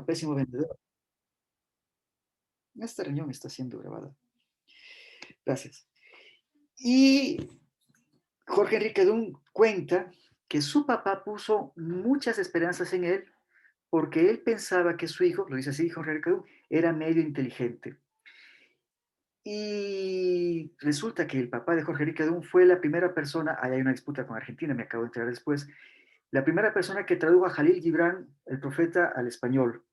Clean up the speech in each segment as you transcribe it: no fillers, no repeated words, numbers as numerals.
Pésimo vendedor. Esta reunión está siendo grabada. Gracias. Y Jorge Enrique Dunn cuenta que su papá puso muchas esperanzas en él porque él pensaba que su hijo, lo dice así Jorge Enrique Dunn, era medio inteligente. Y resulta que el papá de Jorge Enrique Dunn fue la primera persona, ahí hay una disputa con Argentina, me acabo de enterar después, la primera persona que tradujo a Jalil Gibran, el profeta, al español.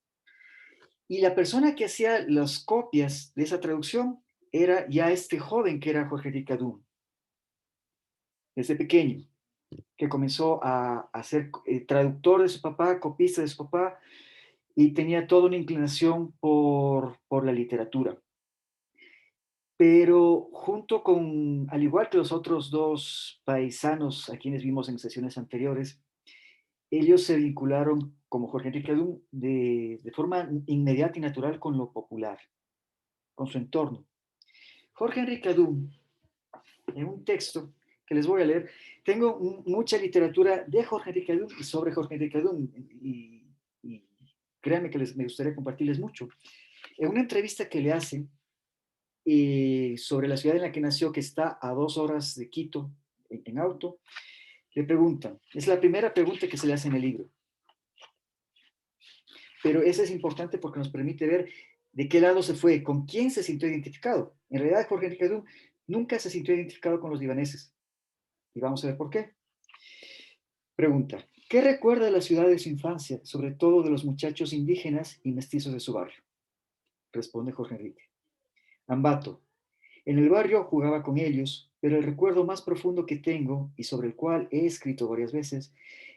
Y la persona que hacía las copias de esa traducción era ya este joven que era Jorge Enrique Dunn, desde pequeño, que comenzó a ser traductor de su papá, copista de su papá, y tenía toda una inclinación por la literatura. Pero junto con, al igual que los otros dos paisanos a quienes vimos en sesiones anteriores, ellos se vincularon, como Jorge Enrique Dunn, de forma inmediata y natural con lo popular, con su entorno. Jorge Enrique Dunn, en un texto que les voy a leer, tengo mucha literatura de Jorge Enrique Dunn y sobre Jorge Enrique Dunn, y créanme que me gustaría compartirles mucho. En una entrevista que le hacen sobre la ciudad en la que nació, que está a 2 horas de Quito en auto, le preguntan, es la primera pregunta que se le hace en el libro, pero esa es importante porque nos permite ver de qué lado se fue, con quién se sintió identificado. En realidad, Jorge Enrique Dunn nunca se sintió identificado con los libaneses, y vamos a ver por qué. Pregunta, ¿qué recuerda de la ciudad de su infancia, sobre todo de los muchachos indígenas y mestizos de su barrio? Responde Jorge Enrique. Ambato, en el barrio jugaba con ellos, pero el recuerdo más profundo que tengo y sobre el cual he escrito varias veces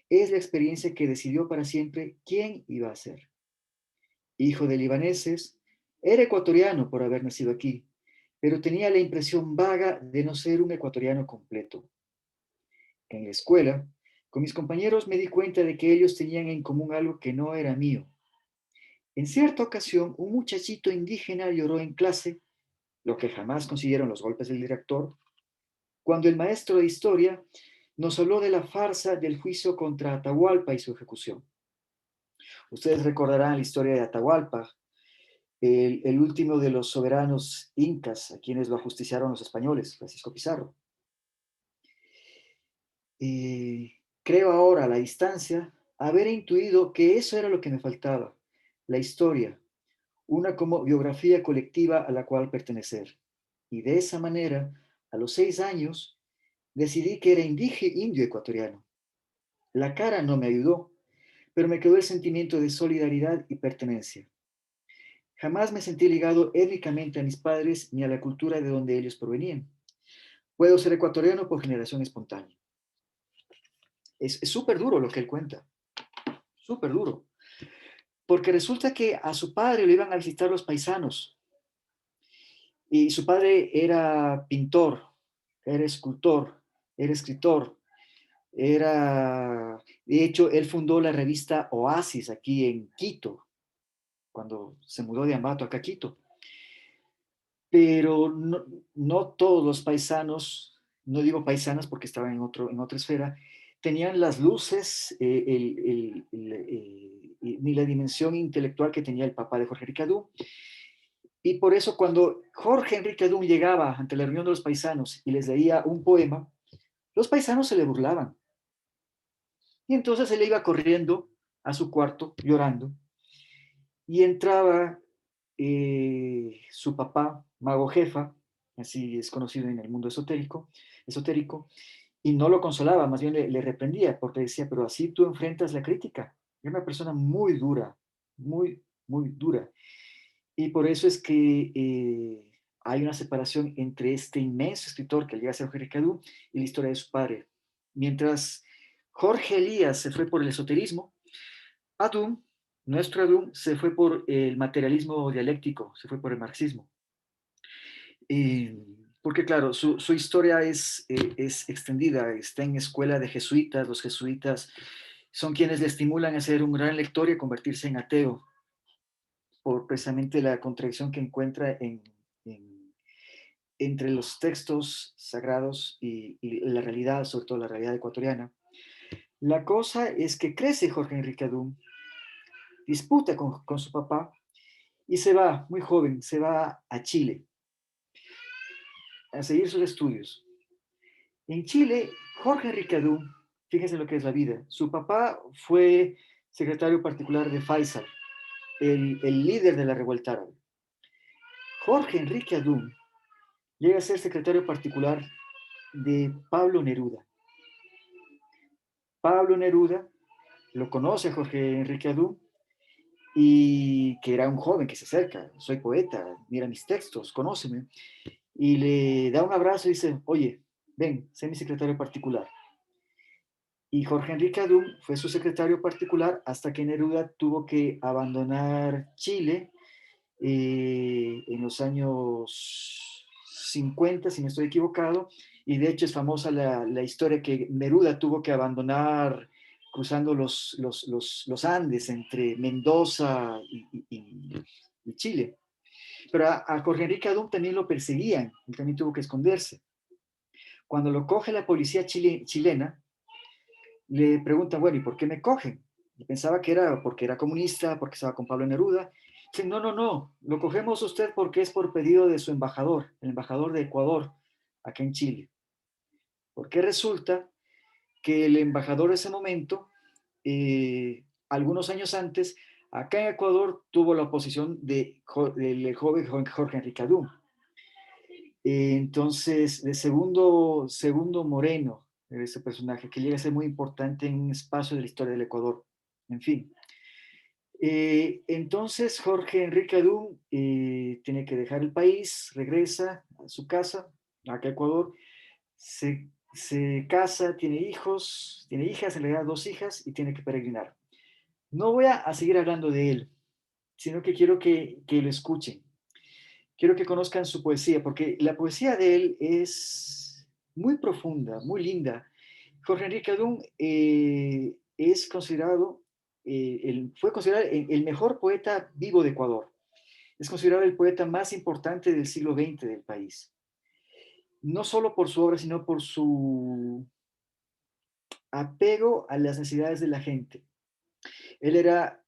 es la experiencia que decidió para siempre quién iba a ser. Hijo de libaneses, era ecuatoriano por haber nacido aquí, pero tenía la impresión vaga de no ser un ecuatoriano completo. En la escuela, con mis compañeros me di cuenta de que ellos tenían en común algo que no era mío. En cierta ocasión, un muchachito indígena lloró en clase, lo que jamás consiguieron los golpes del director, cuando el maestro de historia nos habló de la farsa del juicio contra Atahualpa y su ejecución. Ustedes recordarán la historia de Atahualpa, el último de los soberanos incas a quienes lo ajusticiaron los españoles, Francisco Pizarro. Creo ahora, a la distancia, haber intuido que eso era lo que me faltaba, la historia, una como biografía colectiva a la cual pertenecer. Y de esa manera, a los 6 años, decidí que era indio ecuatoriano. La cara no me ayudó, pero me quedó el sentimiento de solidaridad y pertenencia. Jamás me sentí ligado étnicamente a mis padres ni a la cultura de donde ellos provenían. Puedo ser ecuatoriano por generación espontánea. Es súper duro lo que él cuenta, súper duro, porque resulta que a su padre lo iban a visitar los paisanos y su padre era pintor, era escultor, era escritor, de hecho, él fundó la revista Oasis aquí en Quito, cuando se mudó de Ambato acá a Quito. Pero no, no todos los paisanos, no digo paisanas porque estaban en otra esfera, tenían las luces ni la dimensión intelectual que tenía el papá de Jorge Enrique Dunn. Y por eso cuando Jorge Enrique Dunn llegaba ante la reunión de los paisanos y les leía un poema, los paisanos se le burlaban. Y entonces él iba corriendo a su cuarto llorando y entraba su papá, Mago Jefa, así es conocido en el mundo esotérico, y no lo consolaba, más bien le reprendía, porque decía, pero así tú enfrentas la crítica. Era una persona muy dura, muy, muy dura. Y por eso es que hay una separación entre este inmenso escritor que llega a ser Jorge Cadú y la historia de su padre. Mientras Jorge Elías se fue por el esoterismo, Adum, nuestro Adum, se fue por el materialismo dialéctico, se fue por el marxismo. Porque claro, su historia es extendida, está en escuela de jesuitas, los jesuitas son quienes le estimulan a ser un gran lector y a convertirse en ateo, por precisamente la contradicción que encuentra entre los textos sagrados y la realidad, sobre todo la realidad ecuatoriana. La cosa es que crece Jorge Enrique Adum, disputa con su papá y se va, muy joven, se va a Chile a seguir sus estudios. En Chile, Jorge Ricadú, fíjense lo que es la vida, su papá fue secretario particular de Faisal, el líder de la revuelta árabe. Jorge Enrique Adún llega a ser secretario particular de Pablo Neruda. Pablo Neruda lo conoce a Jorge Enrique Adún y que era un joven que se acerca, soy poeta, mira mis textos, conóceme, y le da un abrazo y dice, oye, ven, sé mi secretario particular. Y Jorge Enrique Adún fue su secretario particular hasta que Neruda tuvo que abandonar Chile en los años 50, si no estoy equivocado, y de hecho es famosa la historia que Neruda tuvo que abandonar cruzando los Andes entre Mendoza y Chile. Pero a Jorge Enrique Adún también lo perseguían, él también tuvo que esconderse. Cuando lo coge la policía chilena, le pregunta, bueno, ¿y por qué me cogen? Y pensaba que era porque era comunista, porque estaba con Pablo Neruda. Dice, no, no, no, lo cogemos usted porque es por pedido de su embajador, el embajador de Ecuador, acá en Chile. Porque resulta que el embajador de ese momento, algunos años antes, acá en Ecuador tuvo la oposición del joven Jorge Enrique Adún. Entonces, de segundo Moreno, ese personaje, que llega a ser muy importante en un espacio de la historia del Ecuador. En fin. Entonces, Jorge Enrique Adún tiene que dejar el país, regresa a su casa, acá a Ecuador, se casa, tiene hijos, tiene hijas, en realidad 2 hijas, y tiene que peregrinar. No voy a seguir hablando de él, sino que quiero que lo escuchen. Quiero que conozcan su poesía, porque la poesía de él es muy profunda, muy linda. Jorge Enrique Adún fue considerado el mejor poeta vivo de Ecuador. Es considerado el poeta más importante del siglo XX del país. No solo por su obra, sino por su apego a las necesidades de la gente. Él era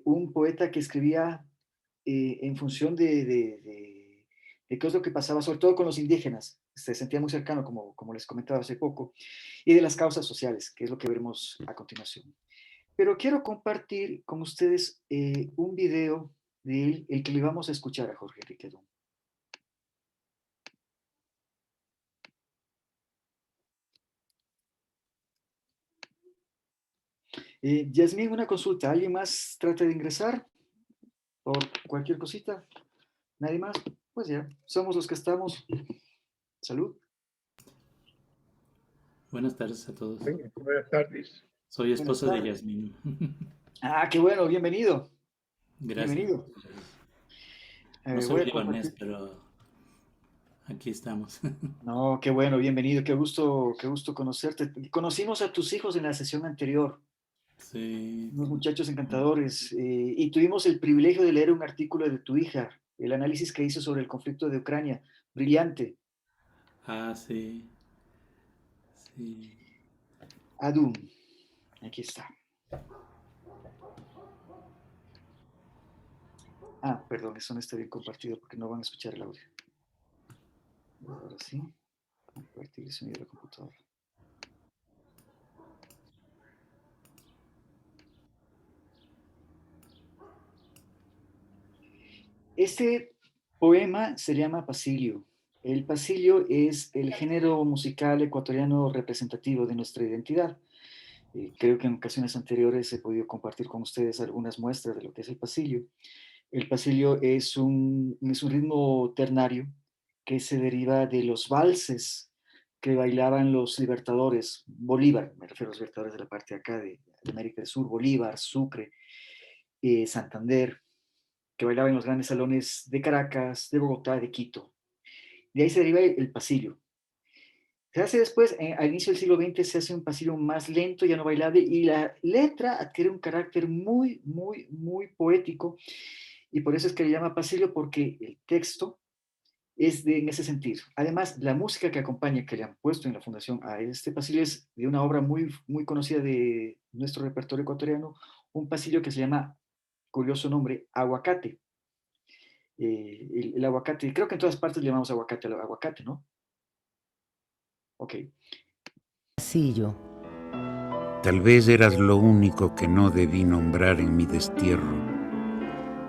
un poeta que escribía en función de qué es lo que pasaba, sobre todo con los indígenas. Se sentía muy cercano, como les comentaba hace poco, y de las causas sociales, que es lo que veremos a continuación. Pero quiero compartir con ustedes un video de él, el que le vamos a escuchar a Jorge Enrique Adún. Yasmín, una consulta. ¿Alguien más trata de ingresar por cualquier cosita? ¿Nadie más? Pues ya, somos los que estamos. Salud. Buenas tardes a todos. Buenas tardes. Soy Buenas esposo de tardes. Yasmín. Ah, qué bueno, bienvenido. Gracias. Bienvenido. No soy Voy a libanés, compartir. pero aquí estamos. No, qué bueno, bienvenido, qué gusto conocerte. Conocimos a tus hijos en la sesión anterior, Sí, unos muchachos encantadores, y tuvimos el privilegio de leer un artículo de tu hija, el análisis que hizo sobre el conflicto de Ucrania. Brillante. sí, sí. Adum, aquí está. Ah, perdón, eso no está bien compartido porque no van a escuchar el audio. Ahora sí, compartir el sonido de la computadora. Este poema se llama Pasilio. El pasilio es el género musical ecuatoriano representativo de nuestra identidad. Creo que en ocasiones anteriores he podido compartir con ustedes algunas muestras de lo que es el pasillo. El pasillo es un ritmo ternario que se deriva de los valses que bailaban los libertadores, Bolívar, me refiero a los libertadores de la parte de acá de América del Sur, Bolívar, Sucre, Santander, que bailaban en los grandes salones de Caracas, de Bogotá, de Quito. De ahí se deriva el pasillo. Se hace después, al inicio del siglo XX, se hace un pasillo más lento, ya no bailable, y la letra adquiere un carácter muy, muy, muy poético, y por eso es que le llama pasillo, porque el texto es en ese sentido. Además, la música que acompaña, que le han puesto en la fundación a este pasillo, es de una obra muy, muy conocida de nuestro repertorio ecuatoriano, un pasillo que se llama curioso nombre, aguacate. El aguacate, creo que en todas partes le llamamos aguacate al aguacate, ¿no? Ok. Pasillo. Tal vez eras lo único que no debí nombrar en mi destierro,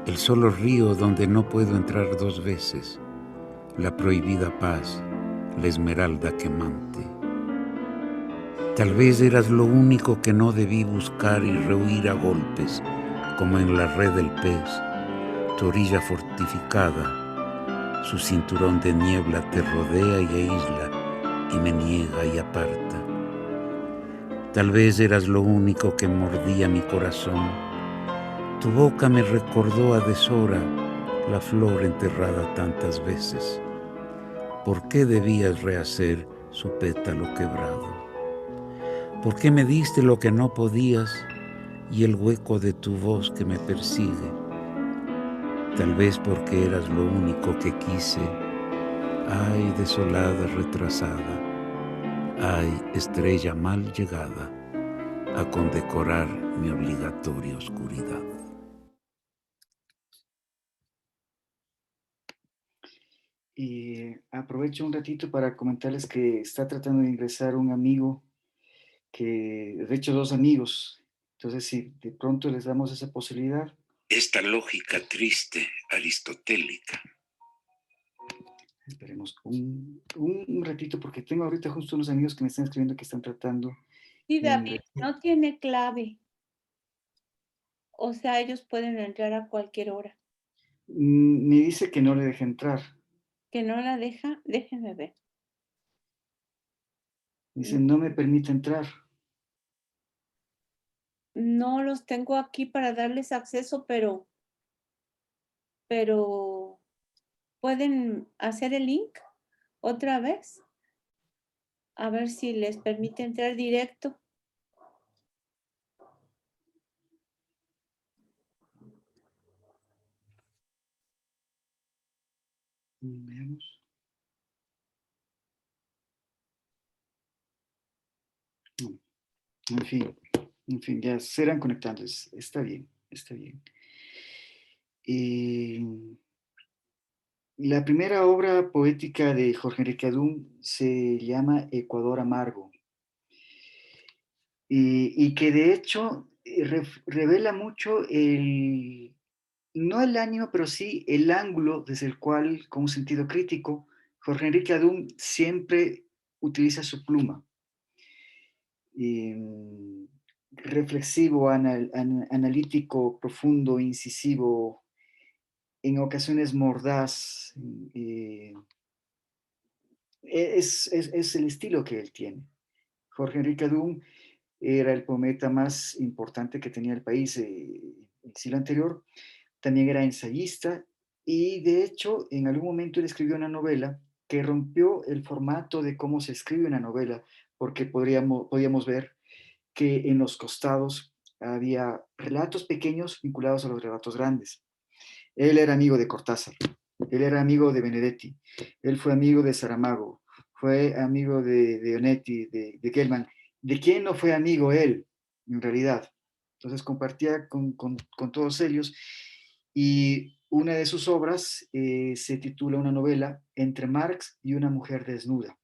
el solo río donde no puedo entrar dos veces, la prohibida paz, la esmeralda quemante. Tal vez eras lo único que no debí buscar y rehuir a golpes, como en la red del pez, tu orilla fortificada, su cinturón de niebla te rodea y aísla y me niega y aparta. Tal vez eras lo único que mordía mi corazón. Tu boca me recordó a deshora la flor enterrada tantas veces. ¿Por qué debías rehacer su pétalo quebrado? ¿Por qué me diste lo que no podías y el hueco de tu voz que me persigue? Tal vez porque eras lo único que quise. Ay, desolada retrasada. Ay, estrella mal llegada a condecorar mi obligatoria oscuridad. Y aprovecho un ratito para comentarles que está tratando de ingresar un amigo, que de hecho dos amigos. Entonces, si de pronto les damos esa posibilidad. Esta lógica triste, aristotélica. Esperemos un ratito, porque tengo ahorita justo unos amigos que me están escribiendo que están tratando. Sí, David, no tiene clave. O sea, ellos pueden entrar a cualquier hora. Me dice que no le deje entrar. Que no la deja, déjenme ver. Dice, no me permite entrar. No los tengo aquí para darles acceso, pero pueden hacer el link otra vez. A ver si les permite entrar directo. Veamos. En fin, ya serán conectados. Está bien, está bien. La primera obra poética de Jorge Enrique Adún se llama Ecuador Amargo. Y que de hecho revela mucho no el ánimo, pero sí el ángulo desde el cual, con un sentido crítico, Jorge Enrique Adún siempre utiliza su pluma. Reflexivo, analítico, profundo, incisivo, en ocasiones mordaz. Es el estilo que él tiene. Jorge Enrique Adún era el poeta más importante que tenía el país el siglo anterior. También era ensayista y de hecho en algún momento él escribió una novela que rompió el formato de cómo se escribe una novela, porque podíamos ver que en los costados había relatos pequeños vinculados a los relatos grandes. Él era amigo de Cortázar, él era amigo de Benedetti, él fue amigo de Saramago, fue amigo de Onetti, de Gell-Mann. ¿De quién no fue amigo él, en realidad? Entonces compartía con todos ellos y una de sus obras se titula una novela, Entre Marx y una mujer desnuda.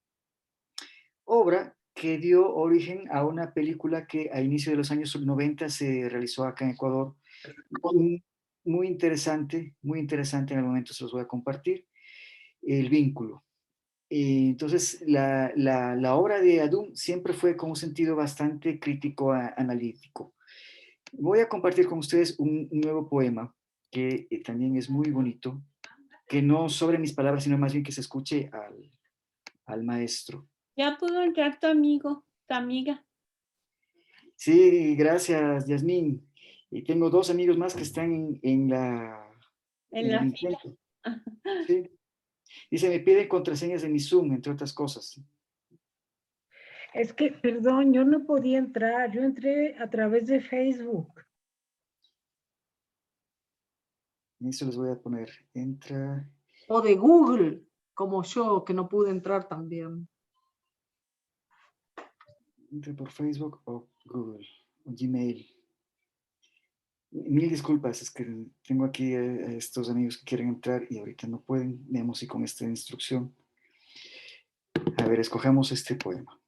Obra que dio origen a una película que a inicio de los años 90 se realizó acá en Ecuador. Muy interesante, en el momento se los voy a compartir, El vínculo. Entonces, la obra de Adún siempre fue con un sentido bastante crítico, analítico. Voy a compartir con ustedes un nuevo poema que también es muy bonito, que no sobre mis palabras, sino más bien que se escuche al maestro. Ya pudo entrar tu amigo, tu amiga. Sí, gracias, Yasmín. Y tengo dos amigos más que están en En el la fila. intento. Sí. Dice, me piden contraseñas de mi Zoom, entre otras cosas. Es que, perdón, yo no podía entrar. Yo entré a través de Facebook. Eso les voy a poner. Entra. O de Google, como yo, que no pude entrar también. Entra por Facebook o Google o Gmail. Mil disculpas, es que tengo aquí a estos amigos que quieren entrar y ahorita no pueden. Veamos si con esta instrucción. A ver, escojamos este poema.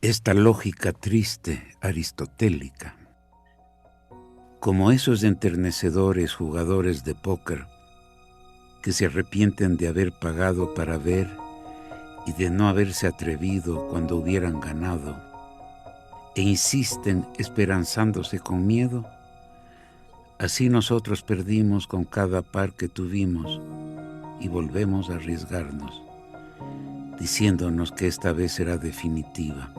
Esta lógica triste aristotélica, como esos enternecedores jugadores de póker que se arrepienten de haber pagado para ver y de no haberse atrevido cuando hubieran ganado, e insisten esperanzándose con miedo, así nosotros perdimos con cada par que tuvimos y volvemos a arriesgarnos, diciéndonos que esta vez será definitiva.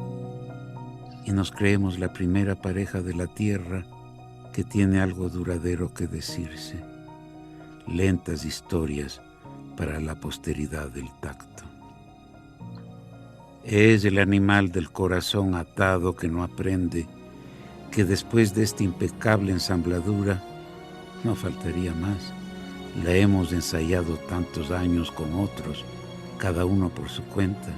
Y nos creemos la primera pareja de la tierra que tiene algo duradero que decirse. Lentas historias para la posteridad del tacto. Es el animal del corazón atado que no aprende que después de esta impecable ensambladura no faltaría más. La hemos ensayado tantos años con otros, cada uno por su cuenta,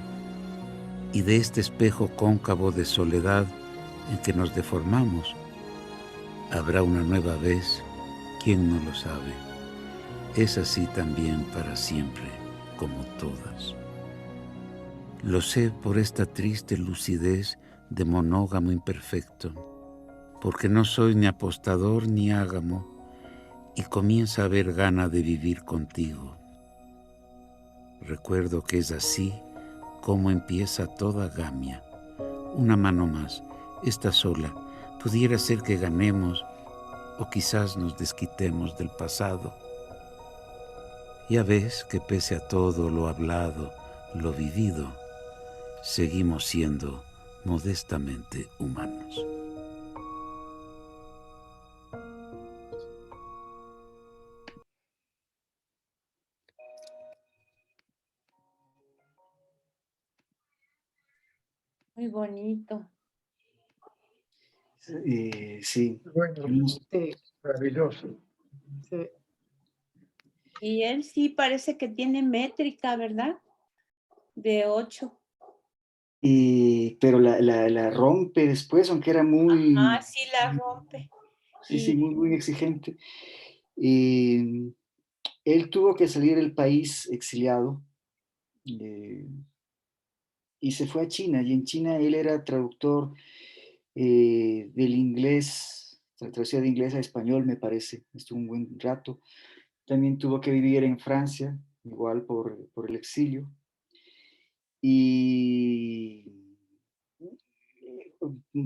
y de este espejo cóncavo de soledad en que nos deformamos, habrá una nueva vez, ¿quién no lo sabe? Es así también para siempre, como todas. Lo sé por esta triste lucidez de monógamo imperfecto, porque no soy ni apostador ni ágamo, y comienza a haber gana de vivir contigo. Recuerdo que es así como empieza toda gamia. Una mano más, esta sola, pudiera ser que ganemos, o quizás nos desquitemos del pasado. Ya ves que pese a todo lo hablado, lo vivido, seguimos siendo modestamente humanos. Muy bonito. Sí. Bueno, Sí, maravilloso. sí. Y él sí parece que tiene métrica, ¿verdad? De 8. Pero la rompe después, aunque era muy, Ah, sí la rompe. sí, Y muy exigente. Él tuvo que salir del país exiliado y se fue a China. Y en China él era traductor del inglés, traducía de inglés a español, me parece. Estuvo un buen rato. También tuvo que vivir en Francia, igual por el exilio. Y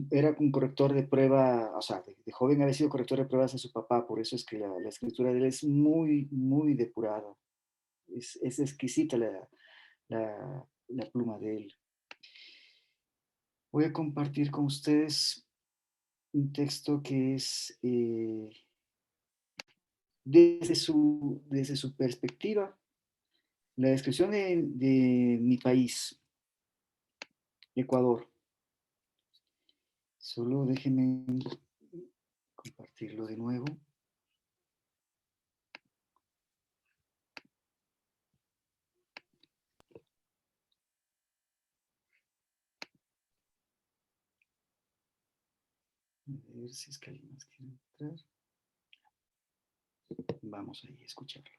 era un corrector de prueba, o sea, de joven había sido corrector de pruebas de su papá, por eso es que la escritura de él es muy depurada. Es exquisita la pluma de él. Voy a compartir con ustedes un texto que es desde su perspectiva, la descripción de mi país, Ecuador. Solo déjenme compartirlo de nuevo. A ver si es que alguien más quiere entrar. Vamos ahí a escucharlo.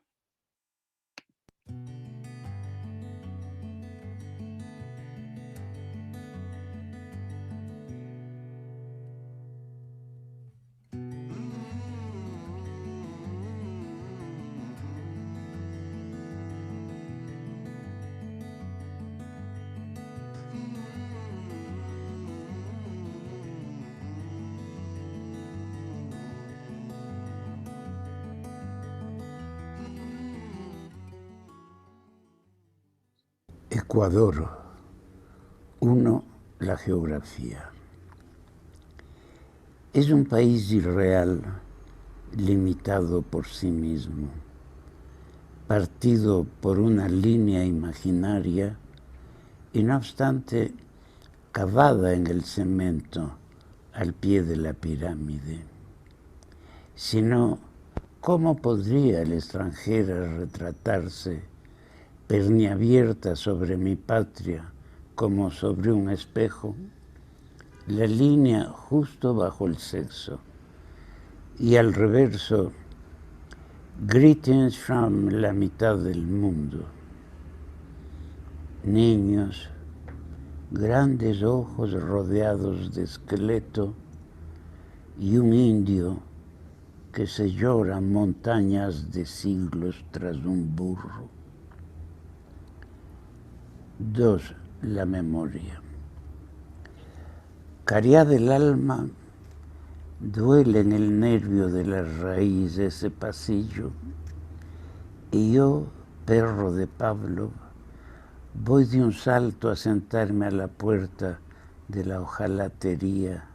Ecuador. 1. La geografía. Es un país irreal, limitado por sí mismo, partido por una línea imaginaria y no obstante cavada en el cemento al pie de la pirámide. Si no, ¿cómo podría la extranjera retratarse perniabierta sobre mi patria como sobre un espejo, la línea justo bajo el sexo. Y al reverso, greetings from la mitad del mundo. Niños, grandes ojos rodeados de esqueleto y un indio que se llora montañas de siglos tras un burro. 2. La memoria. Caridad del alma, duele en el nervio de la raíz de ese pasillo, y yo, perro de Pablo, voy de un salto a sentarme a la puerta de la hojalatería.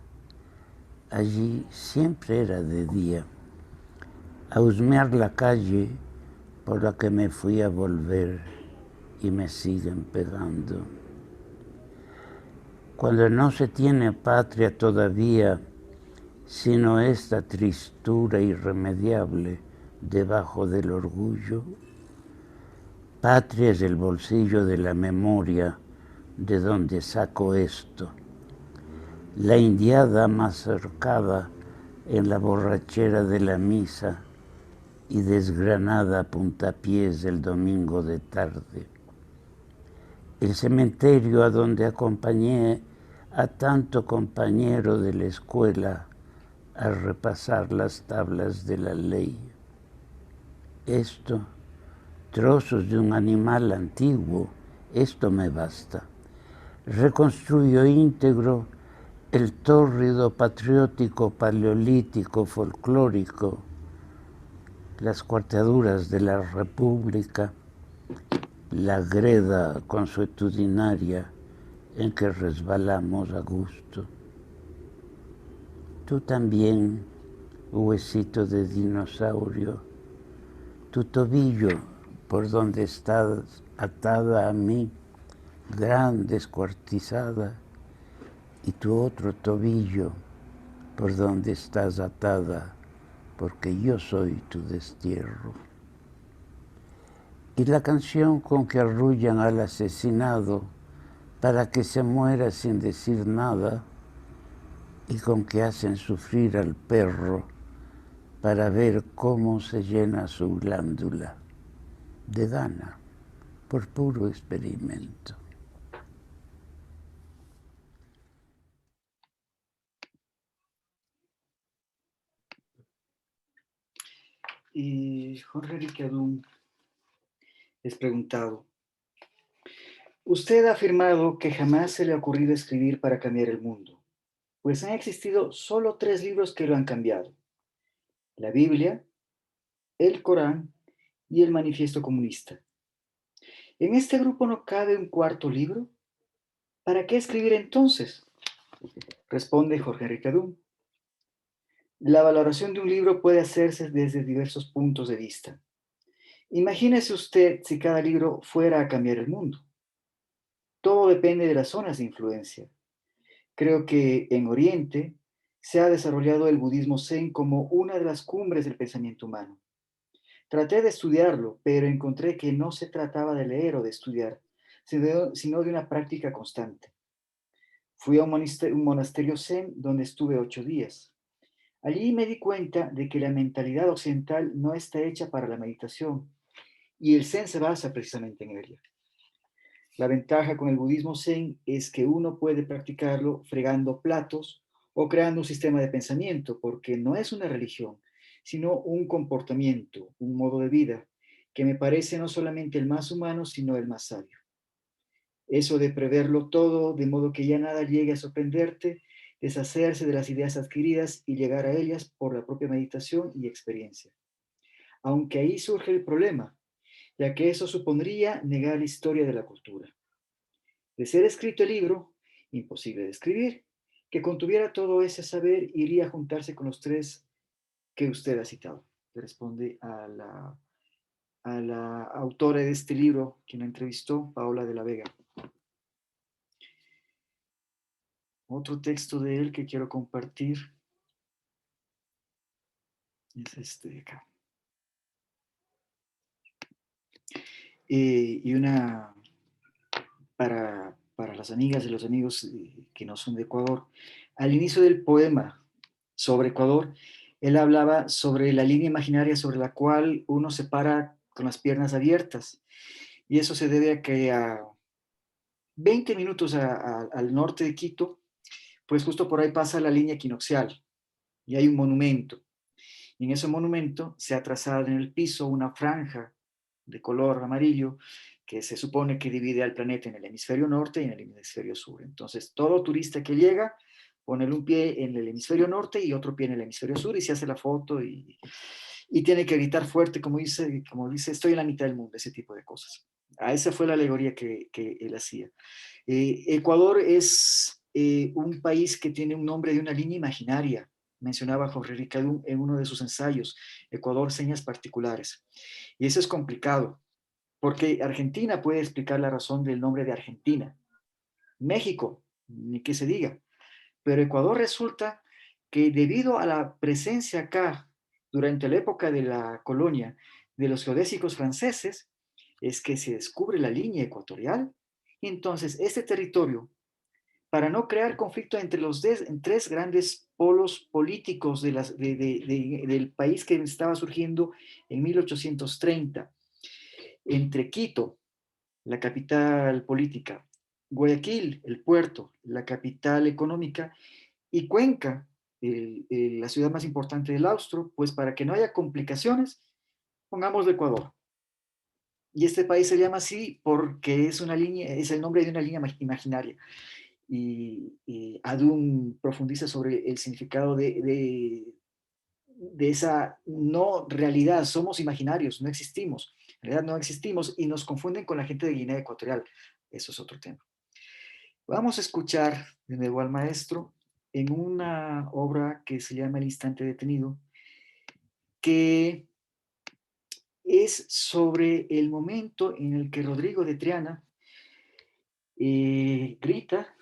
Allí siempre era de día, a husmear la calle por la que me fui a volver y me siguen pegando. Cuando no se tiene patria todavía, sino esta tristura irremediable debajo del orgullo, patria es el bolsillo de la memoria de donde saco esto, la indiada más cercada en la borrachera de la misa y desgranada a puntapiés el domingo de tarde. El cementerio a donde acompañé a tanto compañero de la escuela a repasar las tablas de la ley. Esto, trozos de un animal antiguo, esto me basta. Reconstruyo íntegro el tórrido patriótico paleolítico folclórico, las cuarteaduras de la República, la greda consuetudinaria en que resbalamos a gusto. Tú también, huesito de dinosaurio, tu tobillo por donde estás atada a mí, gran descuartizada, y tu otro tobillo por donde estás atada, porque yo soy tu destierro. Y la canción con que arrullan al asesinado para que se muera sin decir nada, y con que hacen sufrir al perro para ver cómo se llena su glándula de gana por puro experimento. Y Jorge Riquelme es preguntado, usted ha afirmado que jamás se le ha ocurrido escribir para cambiar el mundo, pues han existido solo 3 libros que lo han cambiado: la Biblia, el Corán y el Manifiesto Comunista. ¿En este grupo no cabe un 4º libro? ¿Para qué escribir entonces? Responde Jorge Riquelme. La valoración de un libro puede hacerse desde diversos puntos de vista. Imagínese usted si cada libro fuera a cambiar el mundo. Todo depende de las zonas de influencia. Creo que en Oriente se ha desarrollado el budismo zen como una de las cumbres del pensamiento humano. Traté de estudiarlo, pero encontré que no se trataba de leer o de estudiar, sino de una práctica constante. Fui a un monasterio zen donde estuve 8 días. Allí me di cuenta de que la mentalidad occidental no está hecha para la meditación, y el zen se basa precisamente en ella. La ventaja con el budismo zen es que uno puede practicarlo fregando platos o creando un sistema de pensamiento, porque no es una religión, sino un comportamiento, un modo de vida, que me parece no solamente el más humano, sino el más sabio. Eso de preverlo todo, de modo que ya nada llegue a sorprenderte, deshacerse de las ideas adquiridas y llegar a ellas por la propia meditación y experiencia. Aunque ahí surge el problema, ya que eso supondría negar la historia de la cultura. De ser escrito el libro, imposible de escribir, que contuviera todo ese saber, iría a juntarse con los 3 que usted ha citado. Le responde a la autora de este libro, quien la entrevistó, Paola de la Vega. Otro texto de él que quiero compartir es este de acá. Y para para las amigas y los amigos que no son de Ecuador, al inicio del poema sobre Ecuador, él hablaba sobre la línea imaginaria sobre la cual uno se para con las piernas abiertas. Y eso se debe a que a 20 minutos al norte de Quito, pues justo por ahí pasa la línea equinoccial y hay un monumento. Y en ese monumento se ha trazado en el piso una franja de color amarillo que se supone que divide al planeta en el hemisferio norte y en el hemisferio sur. Entonces, todo turista que llega pone un pie en el hemisferio norte y otro pie en el hemisferio sur y se hace la foto y tiene que gritar fuerte, como dice, estoy en la mitad del mundo, ese tipo de cosas. Esa fue la alegoría que él hacía. Ecuador es un país que tiene un nombre de una línea imaginaria, mencionaba Jorge Ricaurte en uno de sus ensayos, Ecuador, señas particulares. Y eso es complicado, porque Argentina puede explicar la razón del nombre de Argentina. México, ni que se diga. Pero Ecuador resulta que debido a la presencia acá, durante la época de la colonia, de los geodésicos franceses, es que se descubre la línea ecuatorial. Y entonces, este territorio, para no crear conflicto entre los tres grandes polos políticos del país que estaba surgiendo en 1830, entre Quito, la capital política, Guayaquil, el puerto, la capital económica, y Cuenca, la ciudad más importante del Austro, pues para que no haya complicaciones, pongámosle Ecuador. Y este país se llama así porque es el nombre de una línea imaginaria. Y Adún profundiza sobre el significado de esa no realidad. Somos imaginarios, no existimos. En realidad no existimos y nos confunden con la gente de Guinea Ecuatorial. Eso es otro tema. Vamos a escuchar de nuevo al maestro en una obra que se llama El instante detenido, que es sobre el momento en el que Rodrigo de Triana grita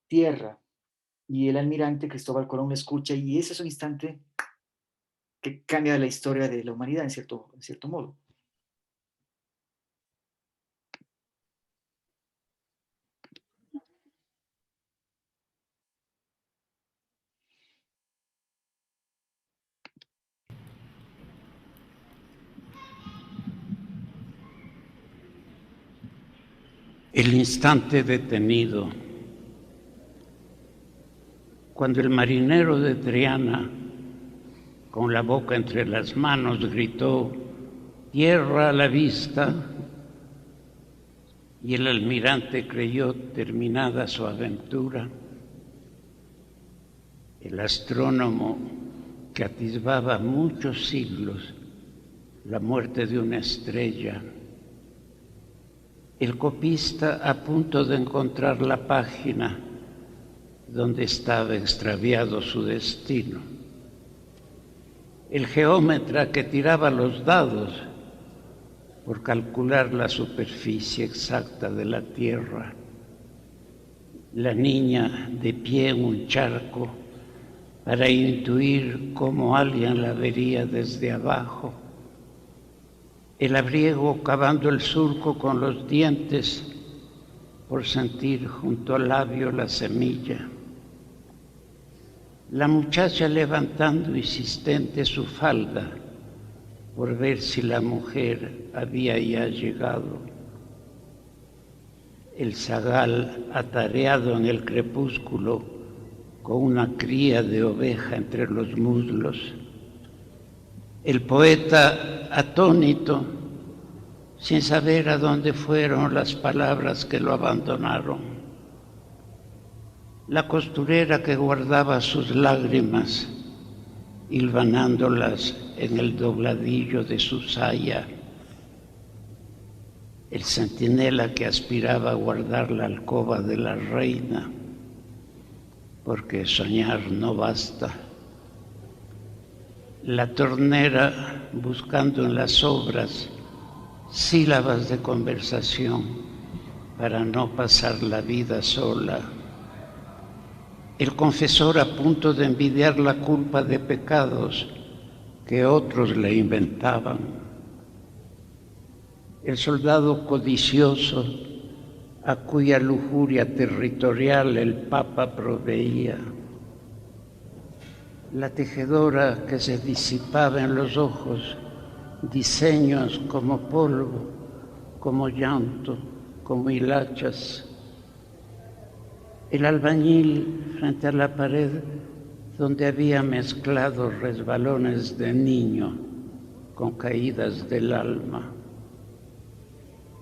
tierra y el almirante Cristóbal Colón lo escucha, y ese es un instante que cambia la historia de la humanidad en cierto modo. El instante detenido. Cuando el marinero de Triana, con la boca entre las manos, gritó «Tierra a la vista», y el almirante creyó terminada su aventura, el astrónomo que atisbaba muchos siglos la muerte de una estrella, el copista a punto de encontrar la página donde estaba extraviado su destino, el geómetra que tiraba los dados por calcular la superficie exacta de la Tierra, la niña de pie en un charco para intuir cómo alguien la vería desde abajo, el labriego cavando el surco con los dientes por sentir junto al labio la semilla, la muchacha levantando insistente su falda por ver si la mujer había ya llegado, el zagal atareado en el crepúsculo con una cría de oveja entre los muslos, el poeta atónito sin saber a dónde fueron las palabras que lo abandonaron, la costurera que guardaba sus lágrimas hilvanándolas en el dobladillo de su saya, el centinela que aspiraba a guardar la alcoba de la reina, porque soñar no basta, la tornera buscando en las obras sílabas de conversación para no pasar la vida sola, el confesor a punto de envidiar la culpa de pecados que otros le inventaban, el soldado codicioso a cuya lujuria territorial el Papa proveía. La tejedora que se disipaba en los ojos, diseños como polvo, como llanto, como hilachas. El albañil frente a la pared donde había mezclado resbalones de niño con caídas del alma.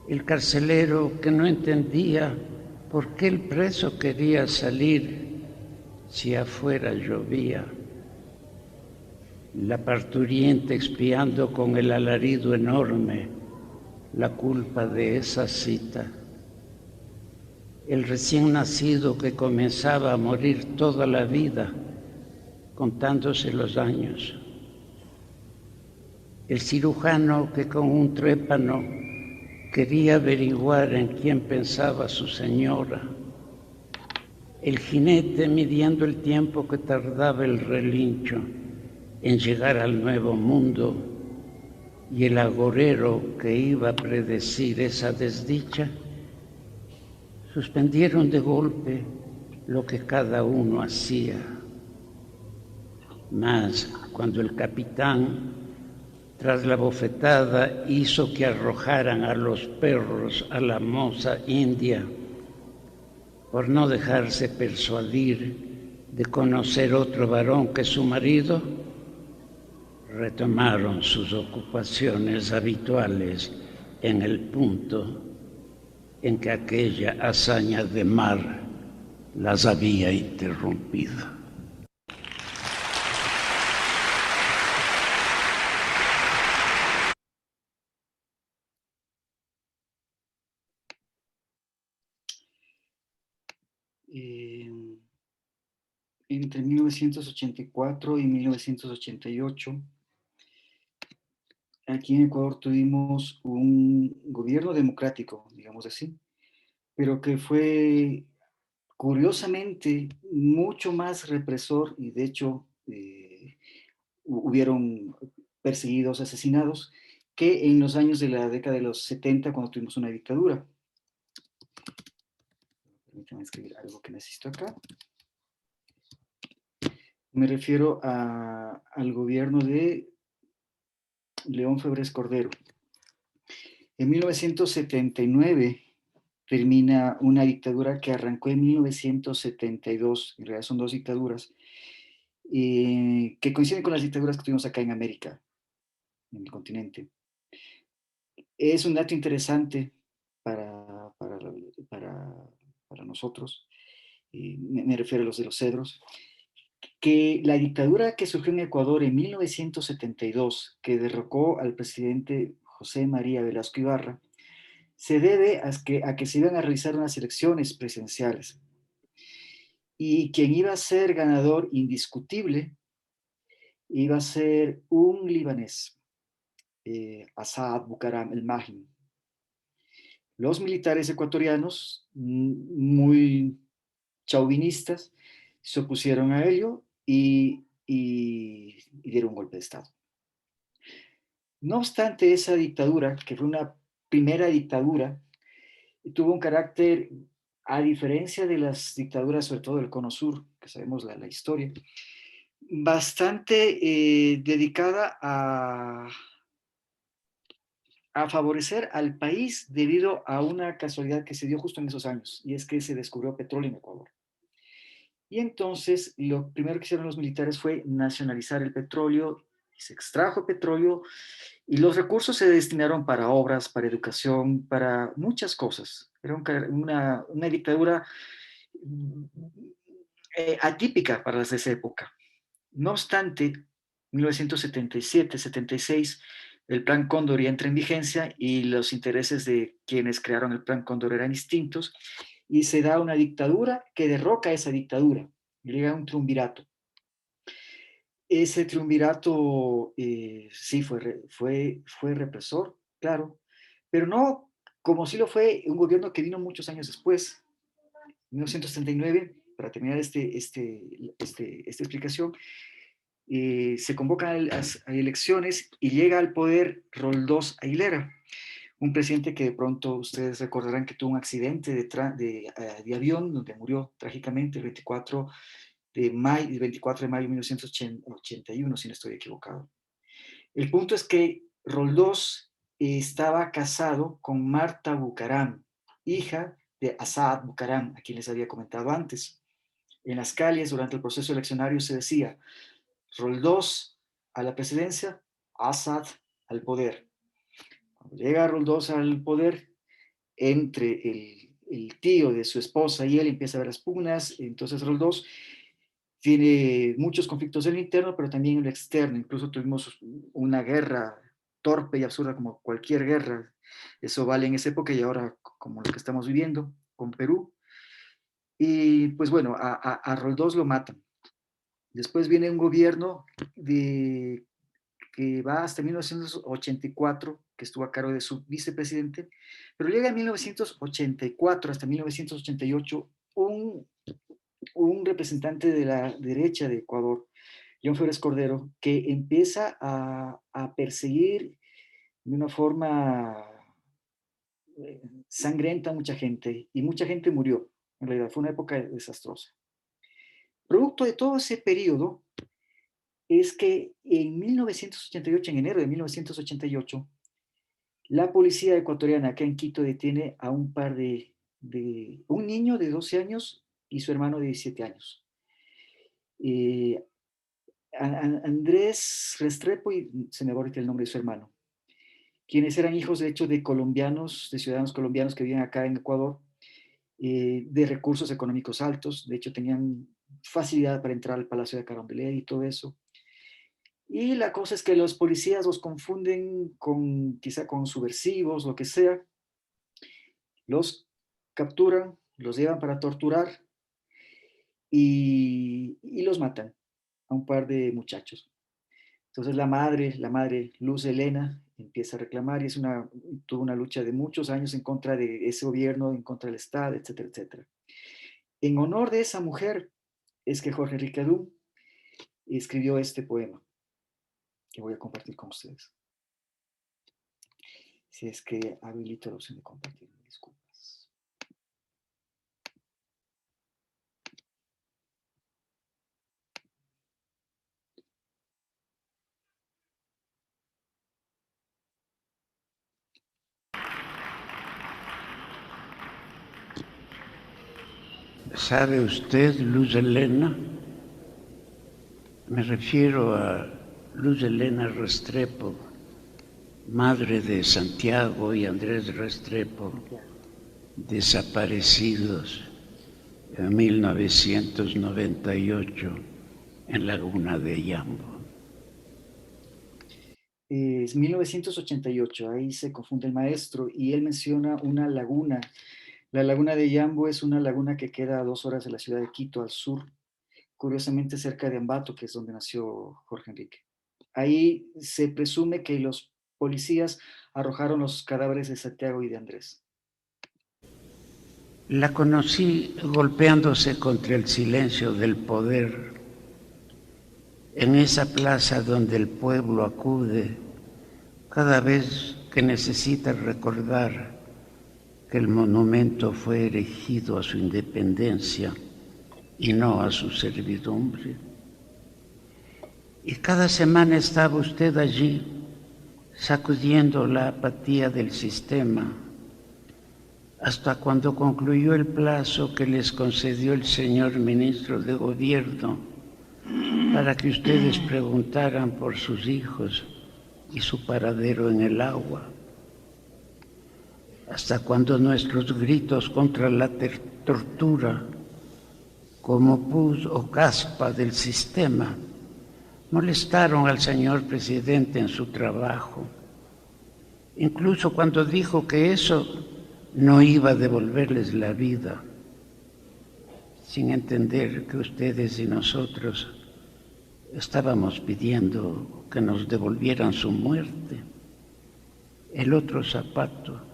El carcelero que no entendía por qué el preso quería salir si afuera llovía. La parturiente expiando con el alarido enorme la culpa de esa cita. El recién nacido que comenzaba a morir toda la vida, contándose los años. El cirujano que con un trépano quería averiguar en quién pensaba su señora. El jinete midiendo el tiempo que tardaba el relincho en llegar al nuevo mundo, y el agorero que iba a predecir esa desdicha, suspendieron de golpe lo que cada uno hacía. Mas cuando el capitán, tras la bofetada, hizo que arrojaran a los perros a la moza india, por no dejarse persuadir de conocer otro varón que su marido, retomaron sus ocupaciones habituales en el punto en que aquella hazaña de mar las había interrumpido. Entre 1984 y 1988, aquí en Ecuador tuvimos un gobierno democrático, digamos así, pero que fue curiosamente mucho más represor y de hecho hubieron perseguidos, asesinados, que en los años de la década de los 70 cuando tuvimos una dictadura. Permítanme escribir algo que necesito acá. Me refiero al gobierno de León Febres Cordero. En 1979 termina una dictadura que arrancó en 1972, en realidad son dos dictaduras, que coinciden con las dictaduras que tuvimos acá en América, en el continente. Es un dato interesante para nosotros, me refiero a los de los cedros, que la dictadura que surgió en Ecuador en 1972, que derrocó al presidente José María Velasco Ibarra, se debe a que se iban a realizar unas elecciones presidenciales. Y quien iba a ser ganador indiscutible iba a ser un libanés, Asad Bucaram el Mahdi. Los militares ecuatorianos, muy chauvinistas, se opusieron a ello y dieron un golpe de Estado. No obstante, esa dictadura, que fue una primera dictadura, tuvo un carácter, a diferencia de las dictaduras, sobre todo del Cono Sur, que sabemos la historia, bastante dedicada a favorecer al país debido a una casualidad que se dio justo en esos años, y es que se descubrió petróleo en Ecuador. Y entonces lo primero que hicieron los militares fue nacionalizar el petróleo, y se extrajo petróleo, y los recursos se destinaron para obras, para educación, para muchas cosas. Era una dictadura atípica para las de esa época. No obstante, 1977, 76, el Plan Cóndor ya entra en vigencia y los intereses de quienes crearon el Plan Cóndor eran distintos, y se da una dictadura que derroca esa dictadura, llega un triunvirato. Ese triunvirato sí fue represor, claro, pero no como sí lo fue un gobierno que vino muchos años después. En 1939, para terminar esta explicación, se convocan a elecciones y llega al poder Roldós Ailera, Un presidente que de pronto ustedes recordarán que tuvo un accidente de avión donde murió trágicamente el 24 de mayo de 1981, si no estoy equivocado. El punto es que Roldós estaba casado con Marta Bucaram, hija de Asad Bucaram, a quien les había comentado antes. En las calles, durante el proceso eleccionario, se decía: Roldós a la presidencia, Asad al poder. Cuando llega Roldós al poder, entre el tío de su esposa y él empieza a haber las pugnas. Entonces Roldós tiene muchos conflictos en el interno, pero también en el externo. Incluso tuvimos una guerra torpe y absurda como cualquier guerra. Eso vale en esa época y ahora como lo que estamos viviendo con Perú. Y pues bueno, a Roldós lo matan. Después viene un gobierno que va hasta 1984, que estuvo a cargo de su vicepresidente, pero llega en 1984 hasta 1988 un representante de la derecha de Ecuador, John Flores Cordero, que empieza a perseguir de una forma sangrienta a mucha gente, y mucha gente murió. En realidad fue una época desastrosa. Producto de todo ese periodo es que en 1988, en enero de 1988, la policía ecuatoriana acá en Quito detiene a un niño de 12 años y su hermano de 17 años. Andrés Restrepo, y se me va ahorita el nombre de su hermano, quienes eran hijos de hecho de colombianos, de ciudadanos colombianos que vivían acá en Ecuador, de recursos económicos altos. De hecho tenían facilidad para entrar al Palacio de Carondelet y todo eso. Y la cosa es que los policías los confunden quizá con subversivos, lo que sea. Los capturan, los llevan para torturar y los matan a un par de muchachos. Entonces la madre Luz Helena, empieza a reclamar y tuvo una lucha de muchos años en contra de ese gobierno, en contra del Estado, etcétera, etcétera. En honor de esa mujer es que Jorge Enrique Adún escribió este poema que voy a compartir con ustedes. Si es que habilito la opción de compartir, disculpas. ¿Sabe usted, Luz Helena? Me refiero a Luz Helena Restrepo, madre de Santiago y Andrés Restrepo, desaparecidos en 1998 en Laguna de Yambo. Es 1988, ahí se confunde el maestro y él menciona una laguna. La laguna de Yambo es una laguna que queda a 2 horas de la ciudad de Quito, al sur, curiosamente cerca de Ambato, que es donde nació Jorge Enrique. Ahí se presume que los policías arrojaron los cadáveres de Santiago y de Andrés. La conocí golpeándose contra el silencio del poder, en esa plaza donde el pueblo acude cada vez que necesita recordar que el monumento fue erigido a su independencia y no a su servidumbre. Y cada semana estaba usted allí, sacudiendo la apatía del sistema, hasta cuando concluyó el plazo que les concedió el señor ministro de Gobierno para que ustedes preguntaran por sus hijos y su paradero en el agua, hasta cuando nuestros gritos contra la tortura, como pus o caspa del sistema, molestaron al señor presidente en su trabajo, incluso cuando dijo que eso no iba a devolverles la vida, sin entender que ustedes y nosotros estábamos pidiendo que nos devolvieran su muerte, el otro zapato,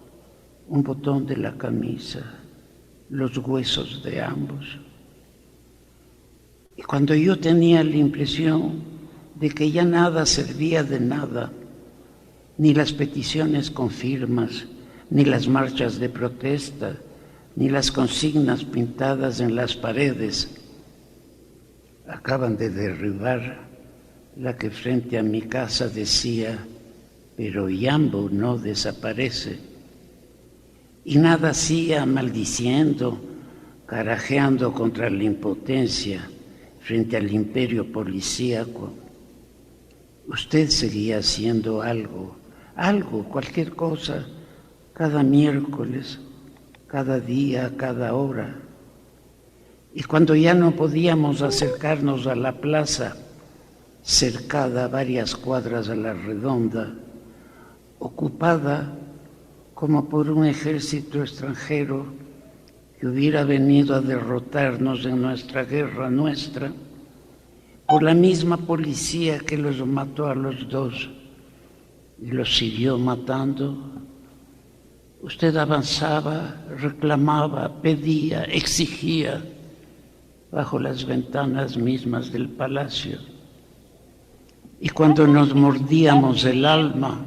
un botón de la camisa, los huesos de ambos. Y cuando yo tenía la impresión de que ya nada servía de nada, ni las peticiones con firmas, ni las marchas de protesta, ni las consignas pintadas en las paredes. Acaban de derribar la que frente a mi casa decía: pero Yambo no desaparece. Y nada hacía maldiciendo, carajeando contra la impotencia frente al imperio policíaco. Usted seguía haciendo algo, cualquier cosa, cada miércoles, cada día, cada hora. Y cuando ya no podíamos acercarnos a la plaza, cercada a varias cuadras a la redonda, ocupada como por un ejército extranjero que hubiera venido a derrotarnos en nuestra guerra nuestra, por la misma policía que los mató a los dos y los siguió matando, usted avanzaba, reclamaba, pedía, exigía bajo las ventanas mismas del palacio. Y cuando nos mordíamos el alma,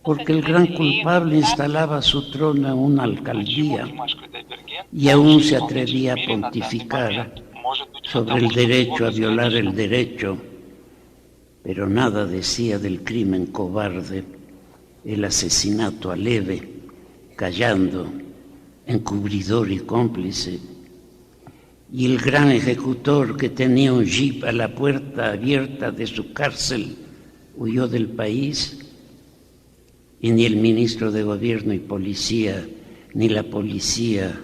porque el gran culpable instalaba su trono en una alcaldía y aún se atrevía a pontificar sobre el derecho a violar el derecho, pero nada decía del crimen cobarde, el asesinato aleve, callando, encubridor y cómplice. Y el gran ejecutor, que tenía un jeep a la puerta abierta de su cárcel, huyó del país, y ni el ministro de Gobierno y Policía, ni la policía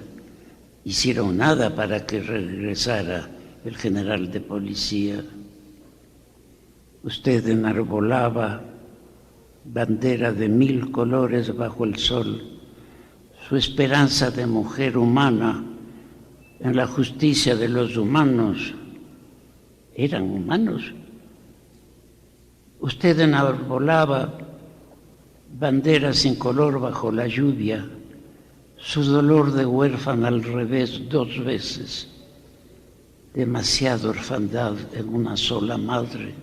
hicieron nada para que regresara el general de policía. Usted enarbolaba bandera de 1000 colores bajo el sol, su esperanza de mujer humana en la justicia de los humanos. Eran humanos. Usted enarbolaba banderas sin color bajo la lluvia, su dolor de huérfana al revés 2 veces, demasiada orfandad en una sola madre,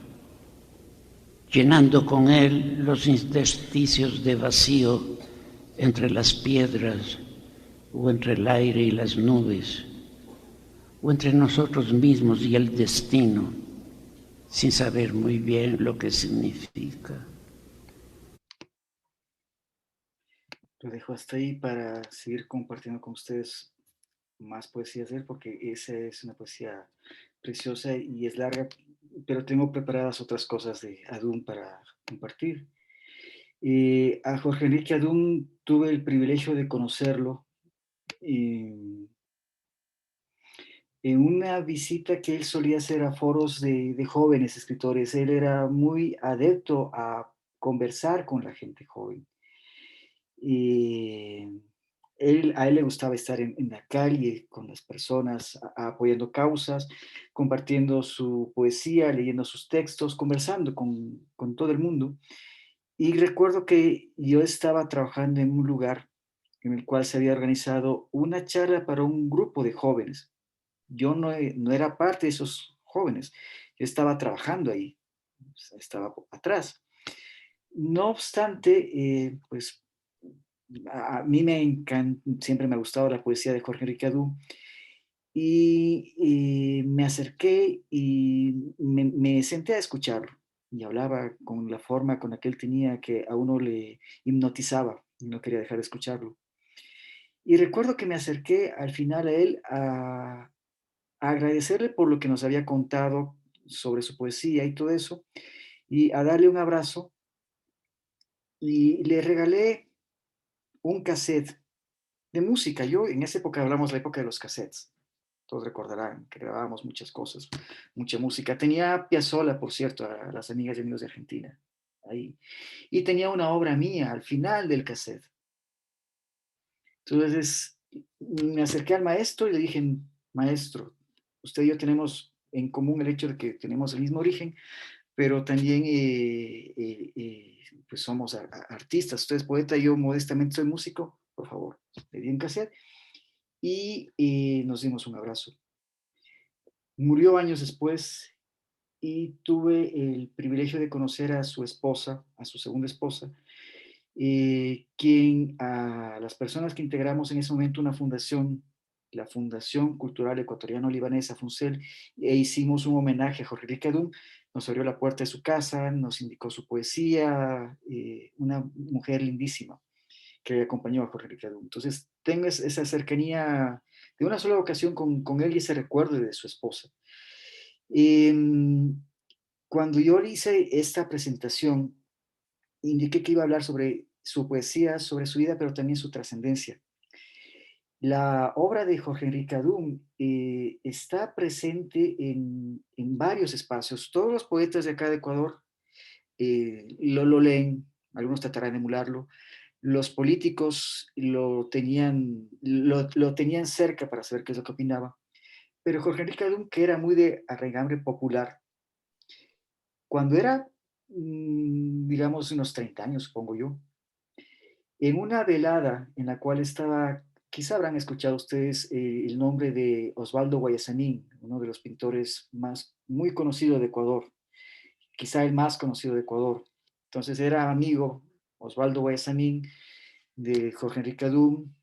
llenando con él los intersticios de vacío entre las piedras, o entre el aire y las nubes, o entre nosotros mismos y el destino, sin saber muy bien lo que significa. Lo dejo hasta ahí para seguir compartiendo con ustedes más poesías de él, porque esa es una poesía preciosa y es larga, pero tengo preparadas otras cosas de Adún para compartir. A Jorge Enrique Adún tuve el privilegio de conocerlo en una visita que él solía hacer a foros de jóvenes escritores. Él era muy adepto a conversar con la gente joven. A él le gustaba estar en la calle con las personas, apoyando causas, compartiendo su poesía, leyendo sus textos, conversando con todo el mundo. Y recuerdo que yo estaba trabajando en un lugar en el cual se había organizado una charla para un grupo de jóvenes. Yo no era parte de esos jóvenes, yo estaba trabajando ahí, estaba atrás. No obstante, pues a mí siempre me ha gustado la poesía de Jorge Enrique Adún, y me acerqué y me senté a escucharlo, y hablaba con la forma con la que él tenía, que a uno le hipnotizaba y no quería dejar de escucharlo. Y recuerdo que me acerqué al final a él a agradecerle por lo que nos había contado sobre su poesía y todo eso, y a darle un abrazo, y le regalé un cassette de música. Yo en esa época, hablamos de la época de los cassettes, todos recordarán que grabábamos muchas cosas, mucha música. Tenía Piazzolla, por cierto, a las amigas y amigos de Argentina, ahí. Y tenía una obra mía al final del cassette. Entonces me acerqué al maestro y le dije: maestro, usted y yo tenemos en común el hecho de que tenemos el mismo origen, pero también pues somos artistas. Usted es poeta, yo modestamente soy músico. Por favor, le di un cassette y nos dimos un abrazo. Murió años después y tuve el privilegio de conocer a su esposa, a su segunda esposa, quien a las personas que integramos en ese momento una fundación, la Fundación Cultural Ecuatoriano-Libanesa, FUNCEL, e hicimos un homenaje a Jorge Ricadum, nos abrió la puerta de su casa, nos indicó su poesía, una mujer lindísima que acompañó a Jorge Ricadum. Entonces tengo esa cercanía de una sola ocasión con él y ese recuerdo de su esposa. Cuando yo le hice esta presentación, indiqué que iba a hablar sobre su poesía, sobre su vida, pero también su trascendencia. La obra de Jorge Enrique Adum está presente en varios espacios. Todos los poetas de acá de Ecuador lo leen, algunos tratarán de emularlo. Los políticos lo tenían cerca para saber qué es lo que opinaba. Pero Jorge Enrique Adum, que era muy de arraigambre popular, cuando era, digamos, unos 30 años, supongo yo, en una velada en la cual estaba, quizá habrán escuchado ustedes el nombre de Osvaldo Guayasamín, uno de los pintores muy conocido de Ecuador, quizá el más conocido de Ecuador. Entonces era amigo Osvaldo Guayasamín de Jorge Enrique Adum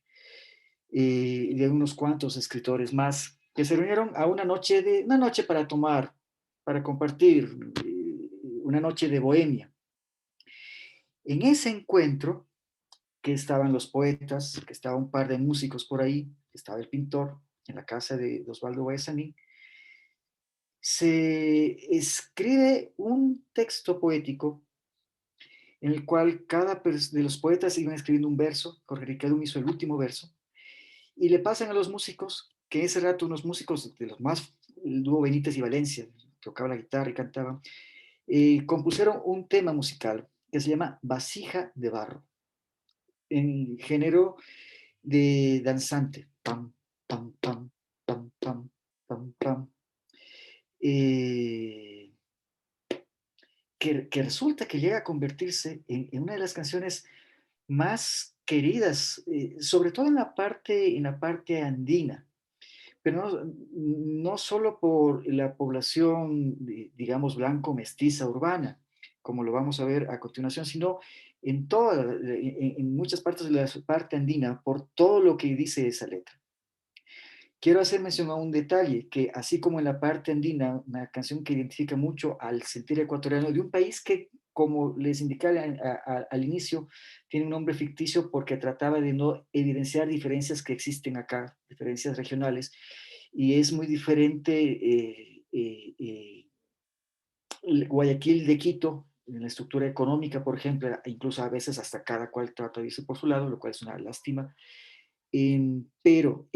y de unos cuantos escritores más que se reunieron a una noche para tomar, para compartir, una noche de bohemia. En ese encuentro, que estaban los poetas, que estaba un par de músicos por ahí, que estaba el pintor en la casa de Osvaldo Guayasamín, se escribe un texto poético en el cual cada de los poetas iban escribiendo un verso. Jorge Ricadum hizo el último verso, y le pasan a los músicos, que en ese rato unos músicos de los más, el dúo Benítez y Valencia, tocaba la guitarra y cantaban, compusieron un tema musical que se llama Vasija de Barro, en género de danzante. Pam, pam, pam, pam, pam, pam, pam. Que resulta que llega a convertirse en una de las canciones más queridas, sobre todo en la parte andina, pero no solo por la población, digamos, blanco-mestiza urbana, como lo vamos a ver a continuación, sino en muchas partes de la parte andina, por todo lo que dice esa letra. Quiero hacer mención a un detalle, que así como en la parte andina, una canción que identifica mucho al sentir ecuatoriano de un país que, como les indicé al inicio, tiene un nombre ficticio porque trataba de no evidenciar diferencias que existen acá, diferencias regionales, y es muy diferente Guayaquil de Quito, en la estructura económica, por ejemplo, incluso a veces hasta cada cual trata de irse por su lado, lo cual es una lástima. Pero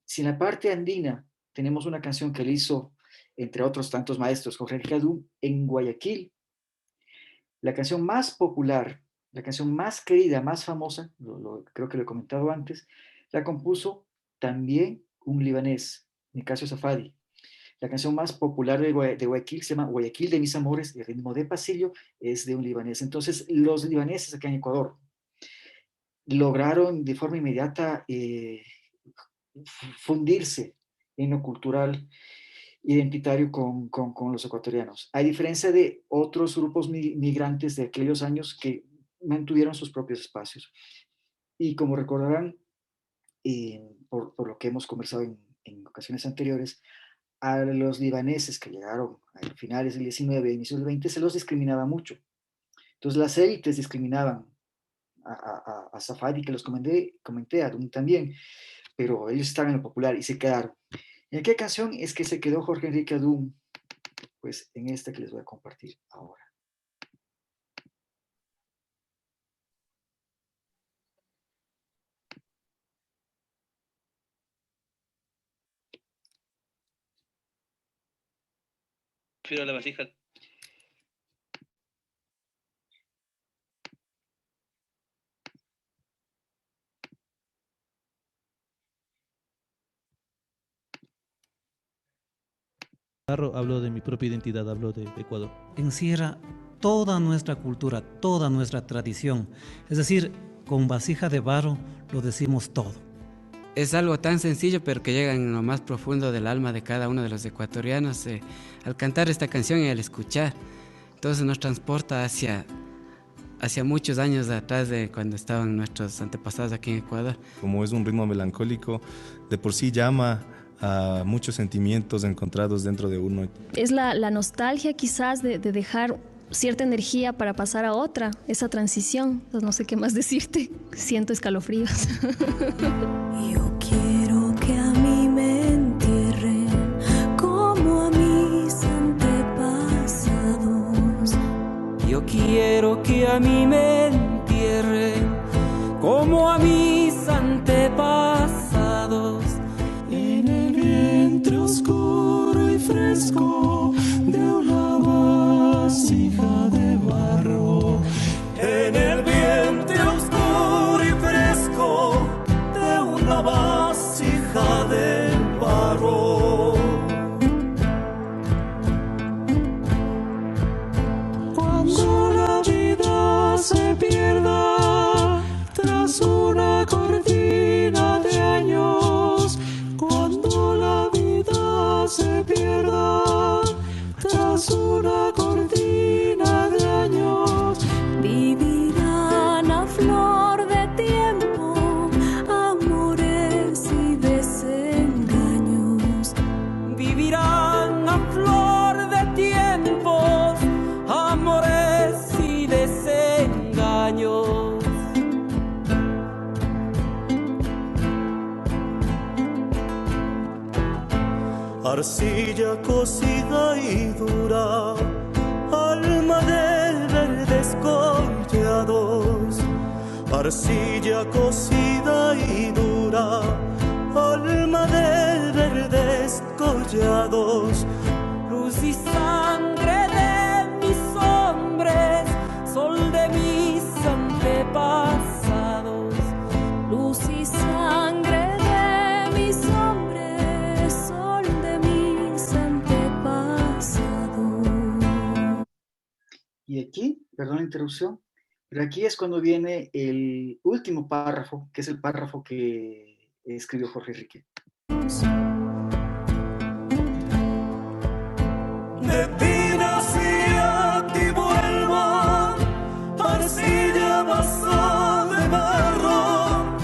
si en la parte andina tenemos una canción que le hizo, entre otros tantos maestros, Jorge Enrique Adum, en Guayaquil, la canción más popular, la canción más querida, más famosa, creo que lo he comentado antes, la compuso también un libanés, Nicasio Safadi. La canción más popular de Guayaquil se llama Guayaquil de mis amores, y el ritmo de pasillo es de un libanés. Entonces, los libaneses acá en Ecuador lograron de forma inmediata fundirse en lo cultural identitario con los ecuatorianos, a diferencia de otros grupos migrantes de aquellos años que mantuvieron sus propios espacios. Y como recordarán, por lo que hemos conversado en ocasiones anteriores, a los libaneses que llegaron a finales del 19 e inicios del 20 se los discriminaba mucho. Entonces las élites discriminaban a Safadi, que los comenté, a Adum también, pero ellos estaban en lo popular y se quedaron. ¿En qué canción es que se quedó Jorge Enrique Adum? Pues en esta que les voy a compartir ahora. Prefiero la vasija. Hablo de mi propia identidad, hablo de Ecuador. Encierra toda nuestra cultura, toda nuestra tradición. Es decir, con vasija de barro lo decimos todo. Es algo tan sencillo, pero que llega en lo más profundo del alma de cada uno de los ecuatorianos. Al cantar esta canción y al escuchar, entonces nos transporta hacia hacia muchos años atrás de cuando estaban nuestros antepasados aquí en Ecuador. Como es un ritmo melancólico, de por sí llama a muchos sentimientos encontrados dentro de uno. Es la nostalgia quizás de dejar cierta energía para pasar a otra, esa transición. Pues no sé qué más decirte, siento escalofríos. Yo quiero que a mí me entierren como a mis antepasados. Yo quiero que a mí me entierren como a mis antepasados. En el vientre oscuro y fresco de una vasija de barro. En el vientre oscuro y fresco de una vasija de barro. Cuando la vida se pierda tras una cortina de años, cuando la vida se pierda tras una cortina de años, vivirán a flor de tiempo amores y desengaños. Vivirán a flor de tiempos, amores y desengaños. arcilla cocida y dura, alma de verdes collados. Arcilla cocida y dura, alma de verdes collados. Luz y sangre de mis hombres, sol de mis antepasados. Luz y sangre de mis hombres, sol de mis antepasados. Y aquí, perdón la interrupción, pero aquí es cuando viene el último párrafo, que es el párrafo que escribió Jorge Enrique. De ti nací, a ti vuelvo, arcilla vaso de barro.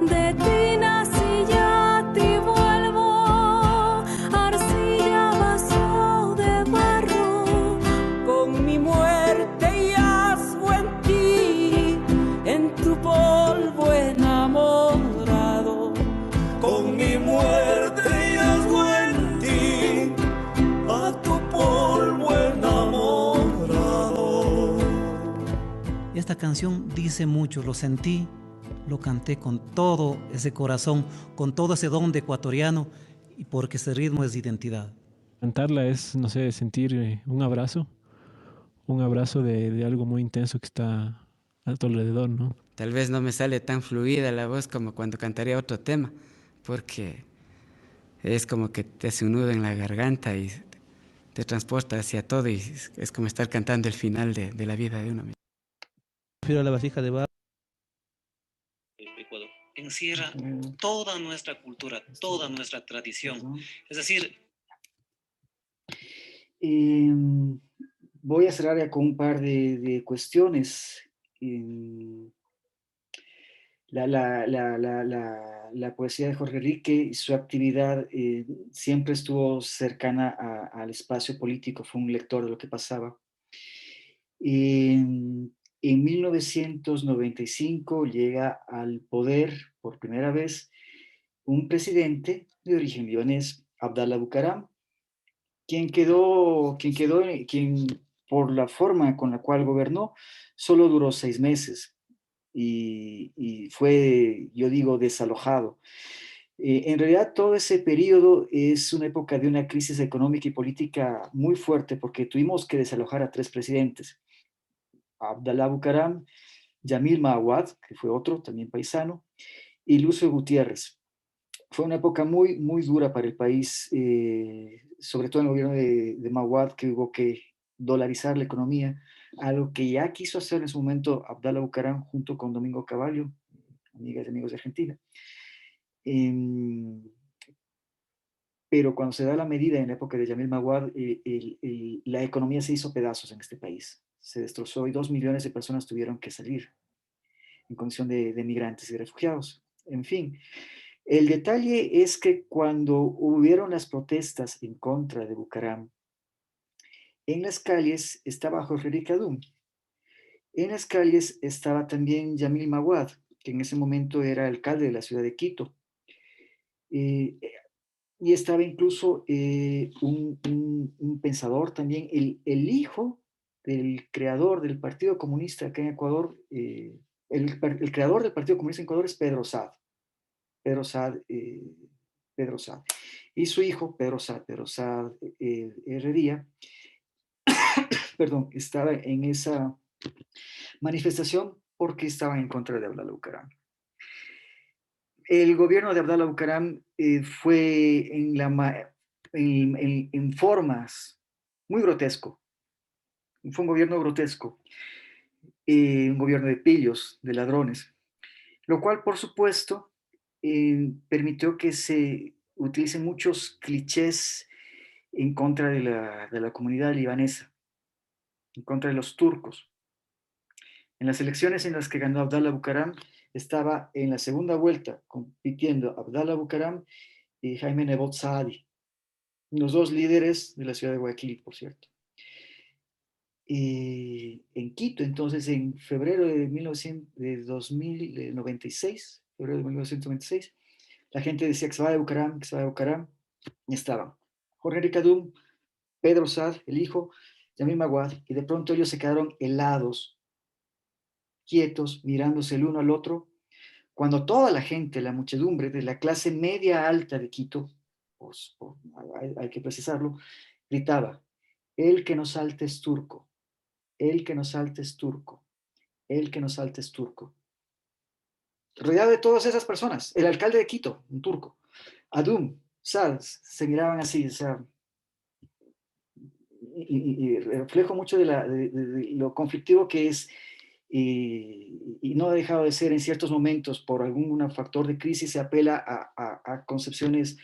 De ti nací, a ti vuelvo, arcilla vaso de barro. Con mi muerte yazgo en ti, en tu polvo enamorado. Con mi muerte yazgo en ti, a tu polvo enamorado. Esta canción dice mucho, lo sentí, lo canté con todo ese corazón, con todo ese don de ecuatoriano, y porque ese ritmo es identidad. Cantarla es, no sé, sentir un abrazo de algo muy intenso que está a tu alrededor, ¿no? Tal vez no me sale tan fluida la voz como cuando cantaría otro tema, porque es como que te hace un nudo en la garganta y te transporta hacia todo, y es como estar cantando el final de la vida de uno mismo. Pero la vasija de barro Ecuador. encierra toda nuestra cultura, toda nuestra tradición. Es decir, voy a cerrar ya con un par de cuestiones. La poesía de Jorge Enrique y su actividad siempre estuvo cercana al espacio político, fue un lector de lo que pasaba. En 1995 llega al poder por primera vez un presidente de origen libanés, Abdallah Bucaram, quien por la forma con la cual gobernó, solo duró 6 meses. Y fue, yo digo, desalojado. En realidad todo ese periodo es una época de una crisis económica y política muy fuerte porque tuvimos que desalojar a 3 presidentes. Abdallah Bucaram, Yamil Maawad, que fue otro, también paisano, y Lucio Gutiérrez. Fue una época muy, muy dura para el país, sobre todo en el gobierno de Maawad, que hubo que dolarizar la economía, algo que ya quiso hacer en su momento Abdallah Bucaram junto con Domingo Cavallo, amigas y amigos de Argentina. Pero cuando se da la medida en la época de Yamil Maawad, la economía se hizo pedazos en este país. se destrozó y 2 millones de personas tuvieron que salir en condición de migrantes y refugiados. En fin, el detalle es que cuando hubieron las protestas en contra de Bucaram, en las calles estaba Jorge Ricadum. En las calles estaba también Yamil Maguad, que en ese momento era alcalde de la ciudad de Quito. Y estaba incluso un pensador también, el hijo del creador del Partido Comunista acá en Ecuador. El creador del Partido Comunista en Ecuador es Pedro Saad. Pedro Saad. Y su hijo, Pedro Saad Heredia, perdón, estaba en esa manifestación porque estaban en contra de Abdalá Bucaram. El gobierno de Abdalá Bucaram fue en formas muy grotesco. Fue un gobierno grotesco, un gobierno de pillos, de ladrones, lo cual, por supuesto, permitió que se utilicen muchos clichés en contra de la comunidad libanesa, en contra de los turcos. En las elecciones en las que ganó Abdalá Bucaram, estaba en la segunda vuelta compitiendo Abdalá Bucaram y Jaime Nebot Saadi, los dos líderes de la ciudad de Guayaquil, por cierto. En Quito, entonces, en febrero de 1996, la gente decía que se va de Bucaram, y estaban Jorge Ricadum, Pedro Saad, el hijo, Yamil Maguad, y de pronto ellos se quedaron helados, quietos, mirándose el uno al otro, cuando toda la gente, la muchedumbre de la clase media alta de Quito, pues, hay que precisarlo, gritaba: el que no salte es turco, el que no salte es turco, el que no salte es turco. Rodeado de todas esas personas, el alcalde de Quito, un turco, Adum, Saad, se miraban así, o sea, y reflejo mucho de lo conflictivo que es, y no ha dejado de ser en ciertos momentos. Por algún factor de crisis se apela a concepciones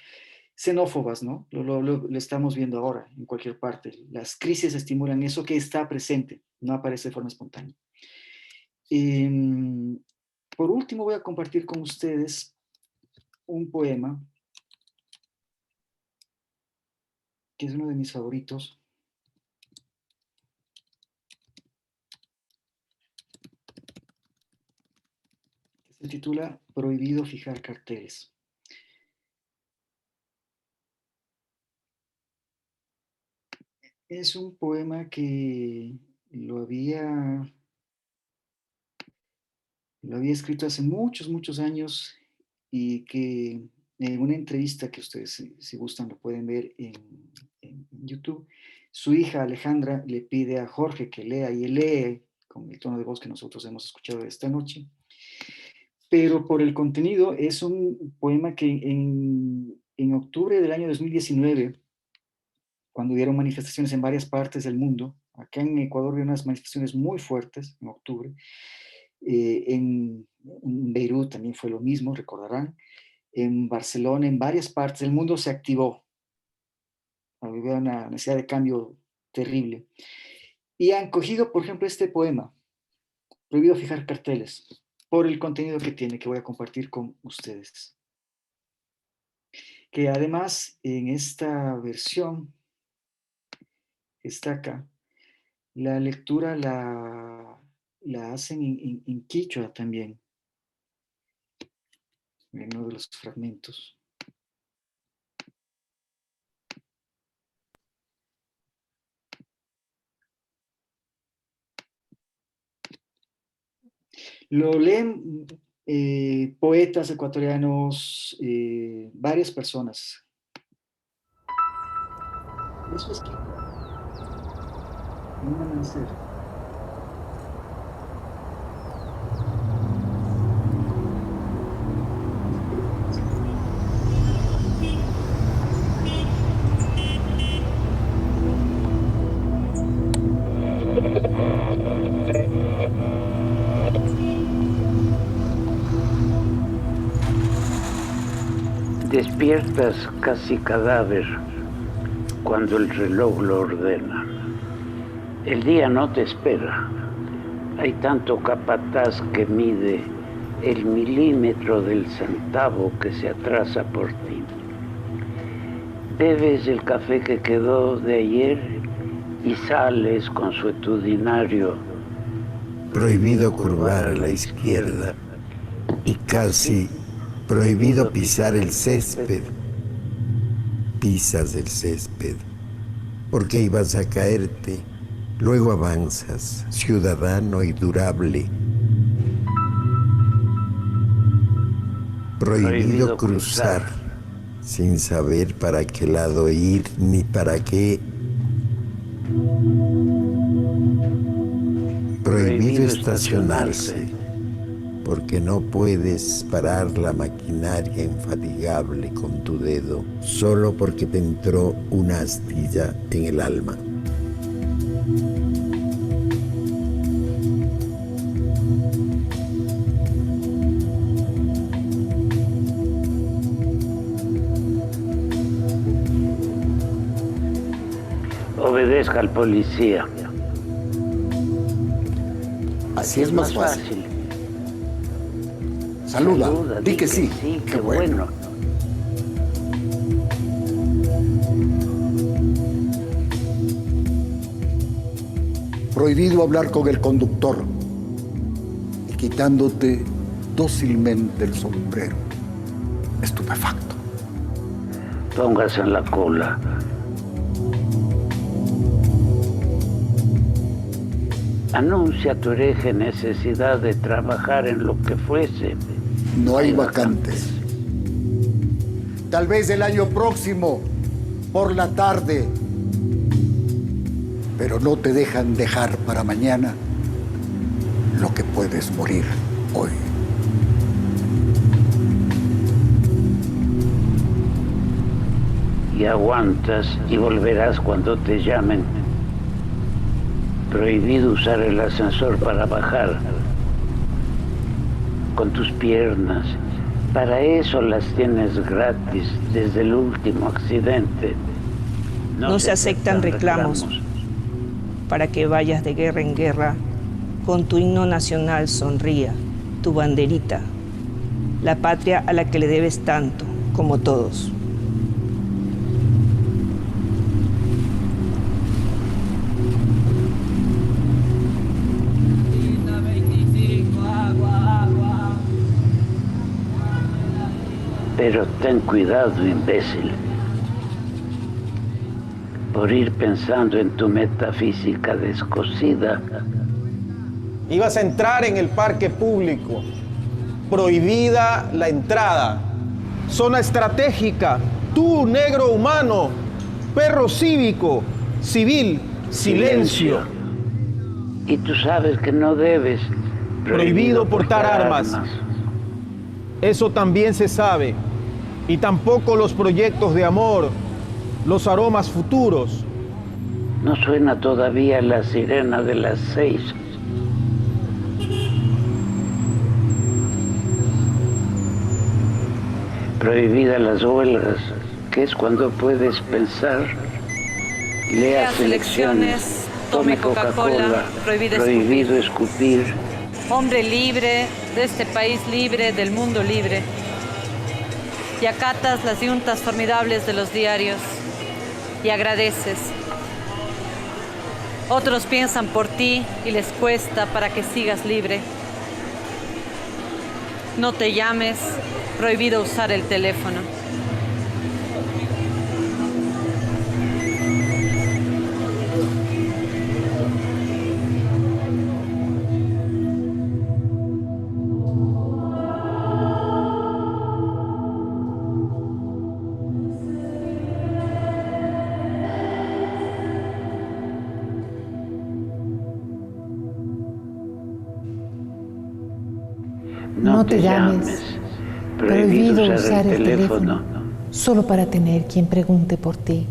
xenófobas, ¿no? Lo estamos viendo ahora en cualquier parte. Las crisis estimulan eso que está presente, no aparece de forma espontánea. Por último, voy a compartir con ustedes un poema que es uno de mis favoritos. Se titula Prohibido fijar carteles. Es un poema que lo había escrito hace muchos años, y que en una entrevista que ustedes, si gustan, lo pueden ver en YouTube, su hija Alejandra le pide a Jorge que lea, y él lee con el tono de voz que nosotros hemos escuchado esta noche. Pero por el contenido es un poema que en octubre del año 2019, cuando hubieron manifestaciones en varias partes del mundo, acá en Ecuador había unas manifestaciones muy fuertes en octubre, en Beirut también fue lo mismo, recordarán, en Barcelona, en varias partes del mundo se activó, había una necesidad de cambio terrible, y han cogido, por ejemplo, este poema, Prohibido fijar carteles, por el contenido que tiene, que voy a compartir con ustedes. Que además, en esta versión que está acá, la lectura la hacen en quichua también, en uno de los fragmentos. Lo leen poetas ecuatorianos, varias personas. Eso es que en un amanecer. Despiertas casi cadáver cuando el reloj lo ordena. El día no te espera. Hay tanto capataz que mide el milímetro del centavo que se atrasa por ti. Bebes el café que quedó de ayer y sales consuetudinario. Prohibido curvar a la izquierda y casi prohibido pisar el césped. Pisas el césped porque ibas a caerte. Luego avanzas, ciudadano y durable. Prohibido cruzar sin saber para qué lado ir ni para qué. Prohibido estacionarse porque no puedes parar la maquinaria infatigable con tu dedo solo porque te entró una astilla en el alma. Obedezca al policía. Así es más fácil. Saluda, di que sí. Qué bueno. Prohibido hablar con el conductor y quitándote dócilmente el sombrero. Estupefacto. Póngase en la cola. Anuncia tu hereje necesidad de trabajar en lo que fuese. No hay vacantes. Tal vez el año próximo, por la tarde. Pero no te dejan dejar para mañana lo que puedes morir hoy. Y aguantas y volverás cuando te llamen. Prohibido usar el ascensor para bajar con tus piernas. Para eso las tienes gratis desde el último accidente. No se aceptan reclamos para que vayas de guerra en guerra con tu himno nacional sonría, tu banderita, la patria a la que le debes tanto, como todos. Pero ten cuidado, imbécil, por ir pensando en tu metafísica descosida. Ibas a entrar en el parque público. Prohibida la entrada. Zona estratégica. Tú, negro humano. Perro cívico. Civil. Silencio. Y tú sabes que no debes. Prohibido portar armas. Eso también se sabe. Y tampoco los proyectos de amor, los aromas futuros. No suena todavía la sirena de las 6. Prohibida las huelgas, que es cuando puedes pensar. Lea selecciones, tome Coca-Cola, prohibido escupir. Hombre libre, de este país libre, del mundo libre. Y acatas las yuntas formidables de los diarios y agradeces. Otros piensan por ti y les cuesta para que sigas libre. No te llames, prohibido usar el teléfono. No te llames. Prohibido usar el teléfono solo para tener quien pregunte por ti.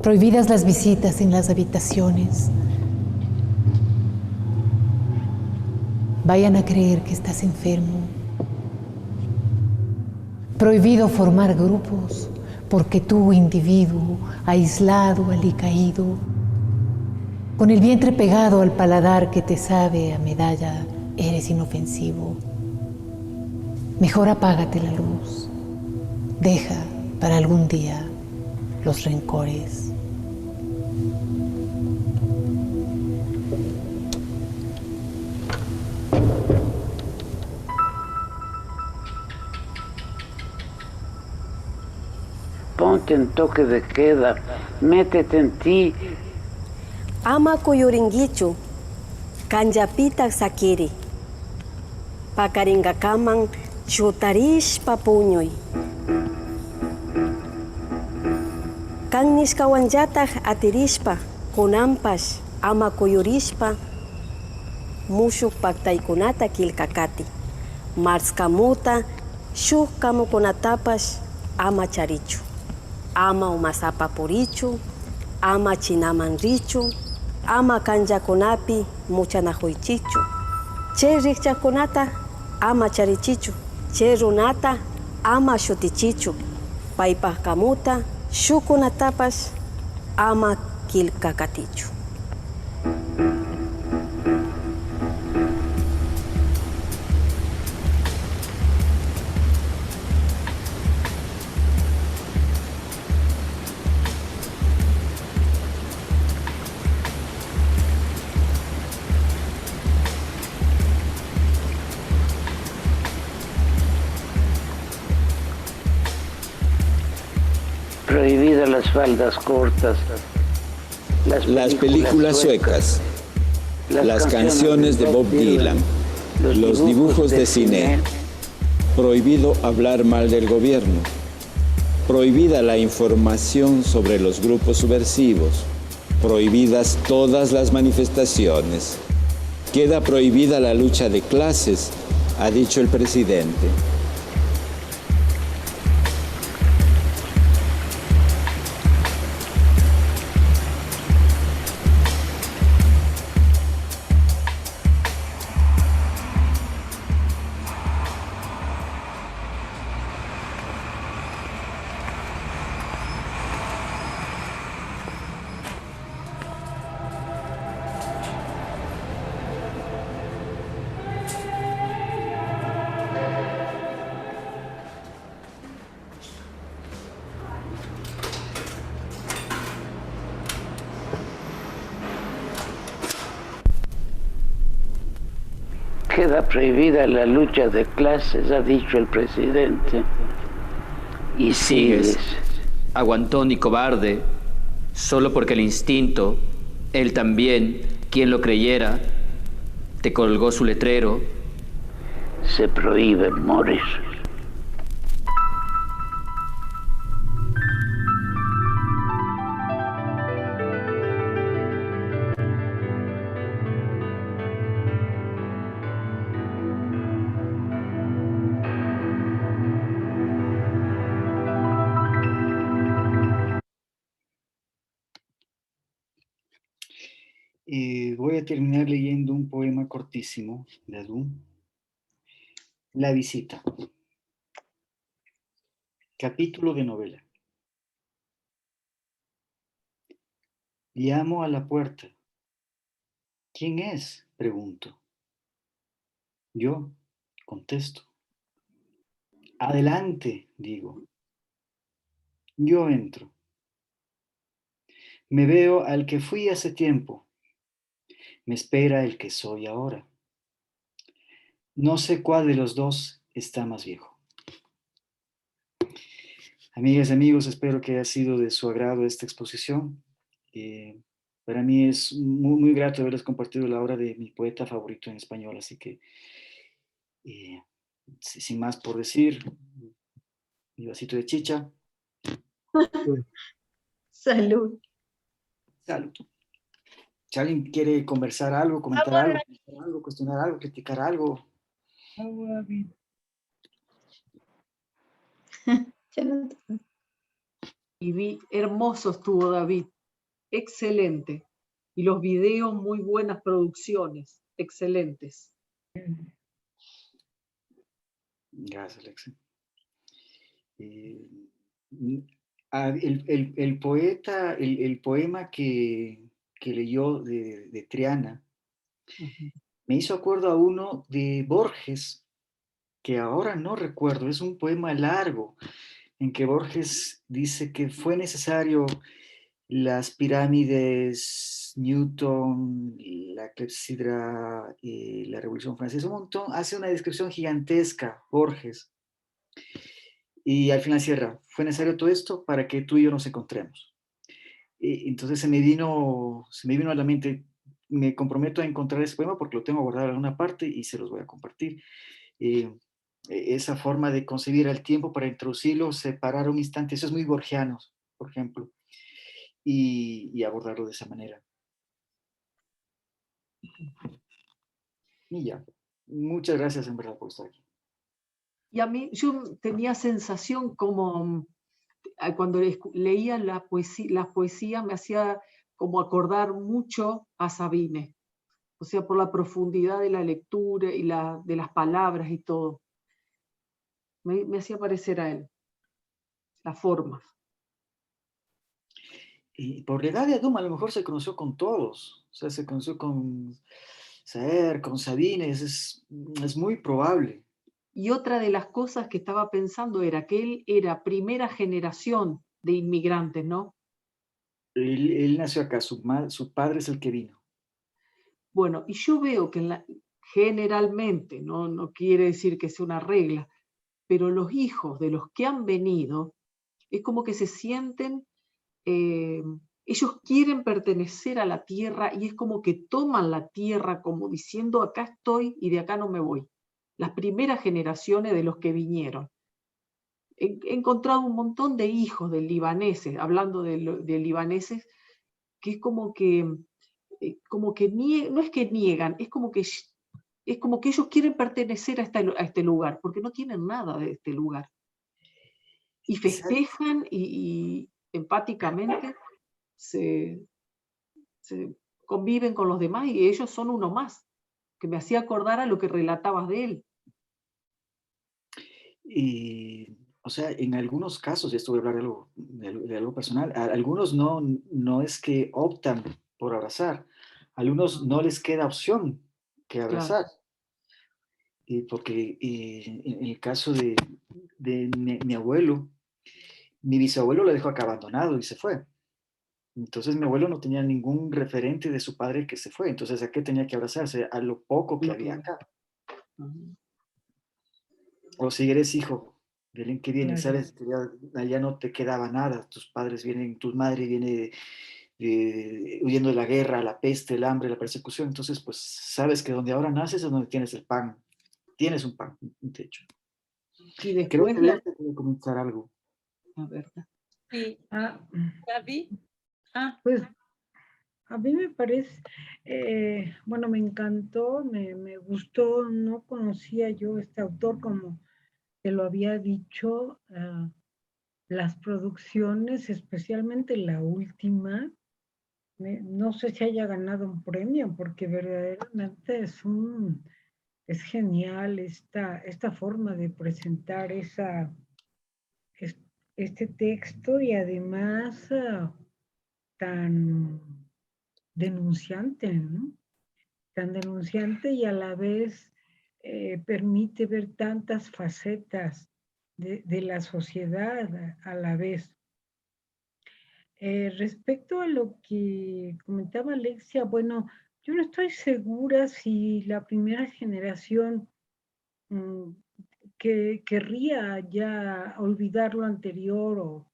Prohibidas las visitas en las habitaciones. Vayan a creer que estás enfermo. Prohibido formar grupos porque tú, individuo, aislado, alicaído, Con el vientre pegado al paladar que te sabe a medalla, eres inofensivo. Mejor apágate la luz. Deja para algún día los rencores. Ponte en toque de queda, métete en ti. Ama koyoringichu, kanjapita sakiri. Pakaringakaman chutarishpa puñoy. Kan nishkawanllataj atirishpa, kunampas ama koyorishpa, mushuk paktaykunata kilkakati. Marskamuta, shuk kamukunatapas ama charichu. Ama umasapa purichu, ama chinaman richu, ama kanjakunapi muchanajuichichu. Che rikchakunata ama charichichu, che runata ama shutichichu. Paypaj kamuta, shukunatapas ama kilkakatichu. Prohibidas las faldas cortas, las películas suecas, las canciones de Bob Dylan, los dibujos de cine. Prohibido hablar mal del gobierno. Prohibida la información sobre los grupos subversivos. Prohibidas todas las manifestaciones. Queda prohibida la lucha de clases, ha dicho el presidente. Queda prohibida la lucha de clases, ha dicho el presidente. Y sigues. Aguantón y cobarde, solo porque el instinto, él también, quien lo creyera, te colgó su letrero. Se prohíbe morir. Voy a terminar leyendo un poema cortísimo de Adu. La visita. Capítulo de novela. Llamo a la puerta. ¿Quién es?, pregunto. Yo contesto. Adelante, digo. Yo entro. Me veo al que fui hace tiempo. Me espera el que soy ahora. No sé cuál de los dos está más viejo. Amigas y amigos, espero que haya sido de su agrado esta exposición. Para mí es muy grato haberles compartido la obra de mi poeta favorito en español, así que sin más por decir, mi vasito de chicha. Salud. Salud. Si alguien quiere conversar algo, comentar algo, cuestionar algo, criticar algo. Y hermoso estuvo David, excelente. Y los videos, muy buenas producciones, excelentes. Gracias, Alexa. El poema que que leyó de Triana, me hizo acuerdo a uno de Borges, que ahora no recuerdo, es un poema largo, en que Borges dice que fue necesario las pirámides, Newton, la clepsidra, la Revolución Francesa, un montón, hace una descripción gigantesca, Borges, y al final cierra, fue necesario todo esto para que tú y yo nos encontremos. Entonces se me vino a la mente, me comprometo a encontrar ese poema porque lo tengo guardado en alguna parte y se los voy a compartir. Esa forma de concebir el tiempo para introducirlo, separar un instante, eso es muy borgiano, por ejemplo, y abordarlo de esa manera. Y ya, muchas gracias en verdad por estar aquí. Y a mí, yo tenía sensación como, cuando leía las poesías, me hacía como acordar mucho a Sabine, o sea, por la profundidad de la lectura y de las palabras y todo. Me hacía parecer a él, las formas. Y por la edad de Adum a lo mejor se conoció con todos, o sea, se conoció con Saer, con Sabine, es muy probable. Y otra de las cosas que estaba pensando era que él era primera generación de inmigrantes, ¿no? Él nació acá, su padre es el que vino. Bueno, y yo veo que generalmente, no quiere decir que sea una regla, pero los hijos de los que han venido, es como que se sienten, ellos quieren pertenecer a la tierra y es como que toman la tierra como diciendo, acá estoy y de acá no me voy. Las primeras generaciones de los que vinieron. He encontrado un montón de hijos de libaneses, hablando de libaneses, que es como que no es que niegan, es como que ellos quieren pertenecer a este lugar, porque no tienen nada de este lugar. Y festejan y empáticamente se conviven con los demás y ellos son uno más, que me hacía acordar a lo que relatabas de él. Y, o sea, en algunos casos, y esto voy a hablar de algo personal, algunos no es que optan por abrazar, a algunos no les queda opción que abrazar. Claro. Porque en el caso de mi abuelo, mi bisabuelo lo dejó acá abandonado y se fue. Entonces mi abuelo no tenía ningún referente de su padre que se fue. Entonces, ¿a qué tenía que abrazarse? A lo poco que había acá. O si eres hijo de alguien que viene, sabes que allá no te quedaba nada. Tus padres vienen, tu madre viene huyendo de la guerra, la peste, el hambre, la persecución. Entonces, pues sabes que donde ahora naces es donde tienes el pan. Tienes un pan, un techo. Y después creo que León te quiere comentar algo. A ver. Sí. Gaby. Pues a mí me parece, bueno, me encantó, me gustó, no conocía yo este autor como te lo había dicho, las producciones, especialmente la última, no sé si haya ganado un premio, porque verdaderamente es genial esta forma de presentar este texto y además tan denunciante, ¿no? Tan denunciante y a la vez permite ver tantas facetas de la sociedad a la vez. Respecto a lo que comentaba Alexia, bueno, yo no estoy segura si la primera generación que querría ya olvidar lo anterior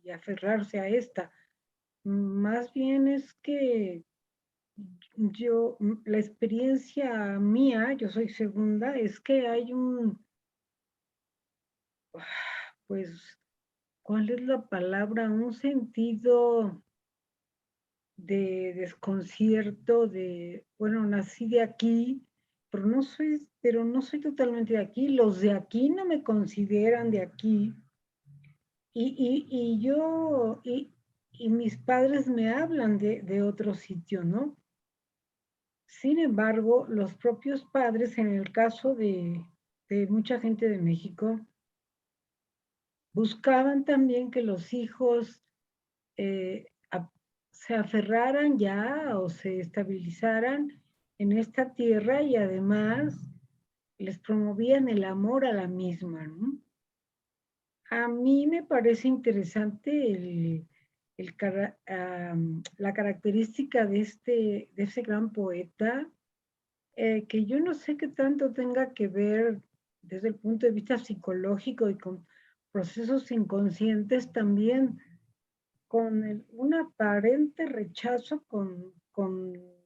y aferrarse a esta. Más bien es que la experiencia mía, yo soy segunda, es que hay pues, ¿cuál es la palabra? Un sentido de desconcierto, bueno, nací de aquí, pero no soy totalmente de aquí, los de aquí no me consideran de aquí, y mis padres me hablan de otro sitio, ¿no? Sin embargo, los propios padres, en el caso de mucha gente de México, buscaban también que los hijos se aferraran ya o se estabilizaran en esta tierra y además les promovían el amor a la misma, ¿no? A mí me parece interesante la característica de ese gran poeta, que yo no sé qué tanto tenga que ver desde el punto de vista psicológico y con procesos inconscientes también, con un aparente rechazo con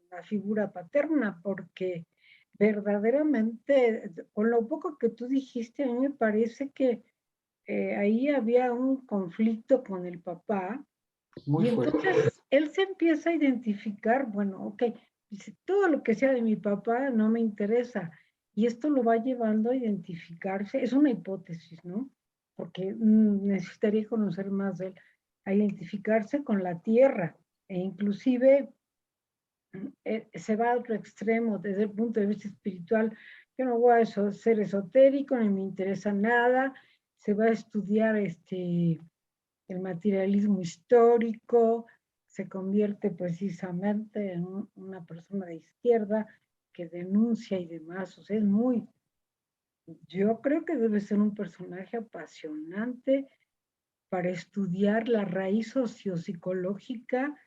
la figura paterna, porque verdaderamente, con lo poco que tú dijiste, a mí me parece que ahí había un conflicto con el papá. Muy y fuerte. Entonces él se empieza a identificar, bueno, ok, dice, todo lo que sea de mi papá no me interesa. Y esto lo va llevando a identificarse, es una hipótesis, ¿no? Porque necesitaría conocer más de él, a identificarse con la tierra. E inclusive se va a otro extremo desde el punto de vista espiritual. Yo no voy a ser esotérico, ni me interesa nada. Se va a estudiar el materialismo histórico, se convierte precisamente en una persona de izquierda que denuncia y demás. O sea, yo creo que debe ser un personaje apasionante para estudiar la raíz sociopsicológica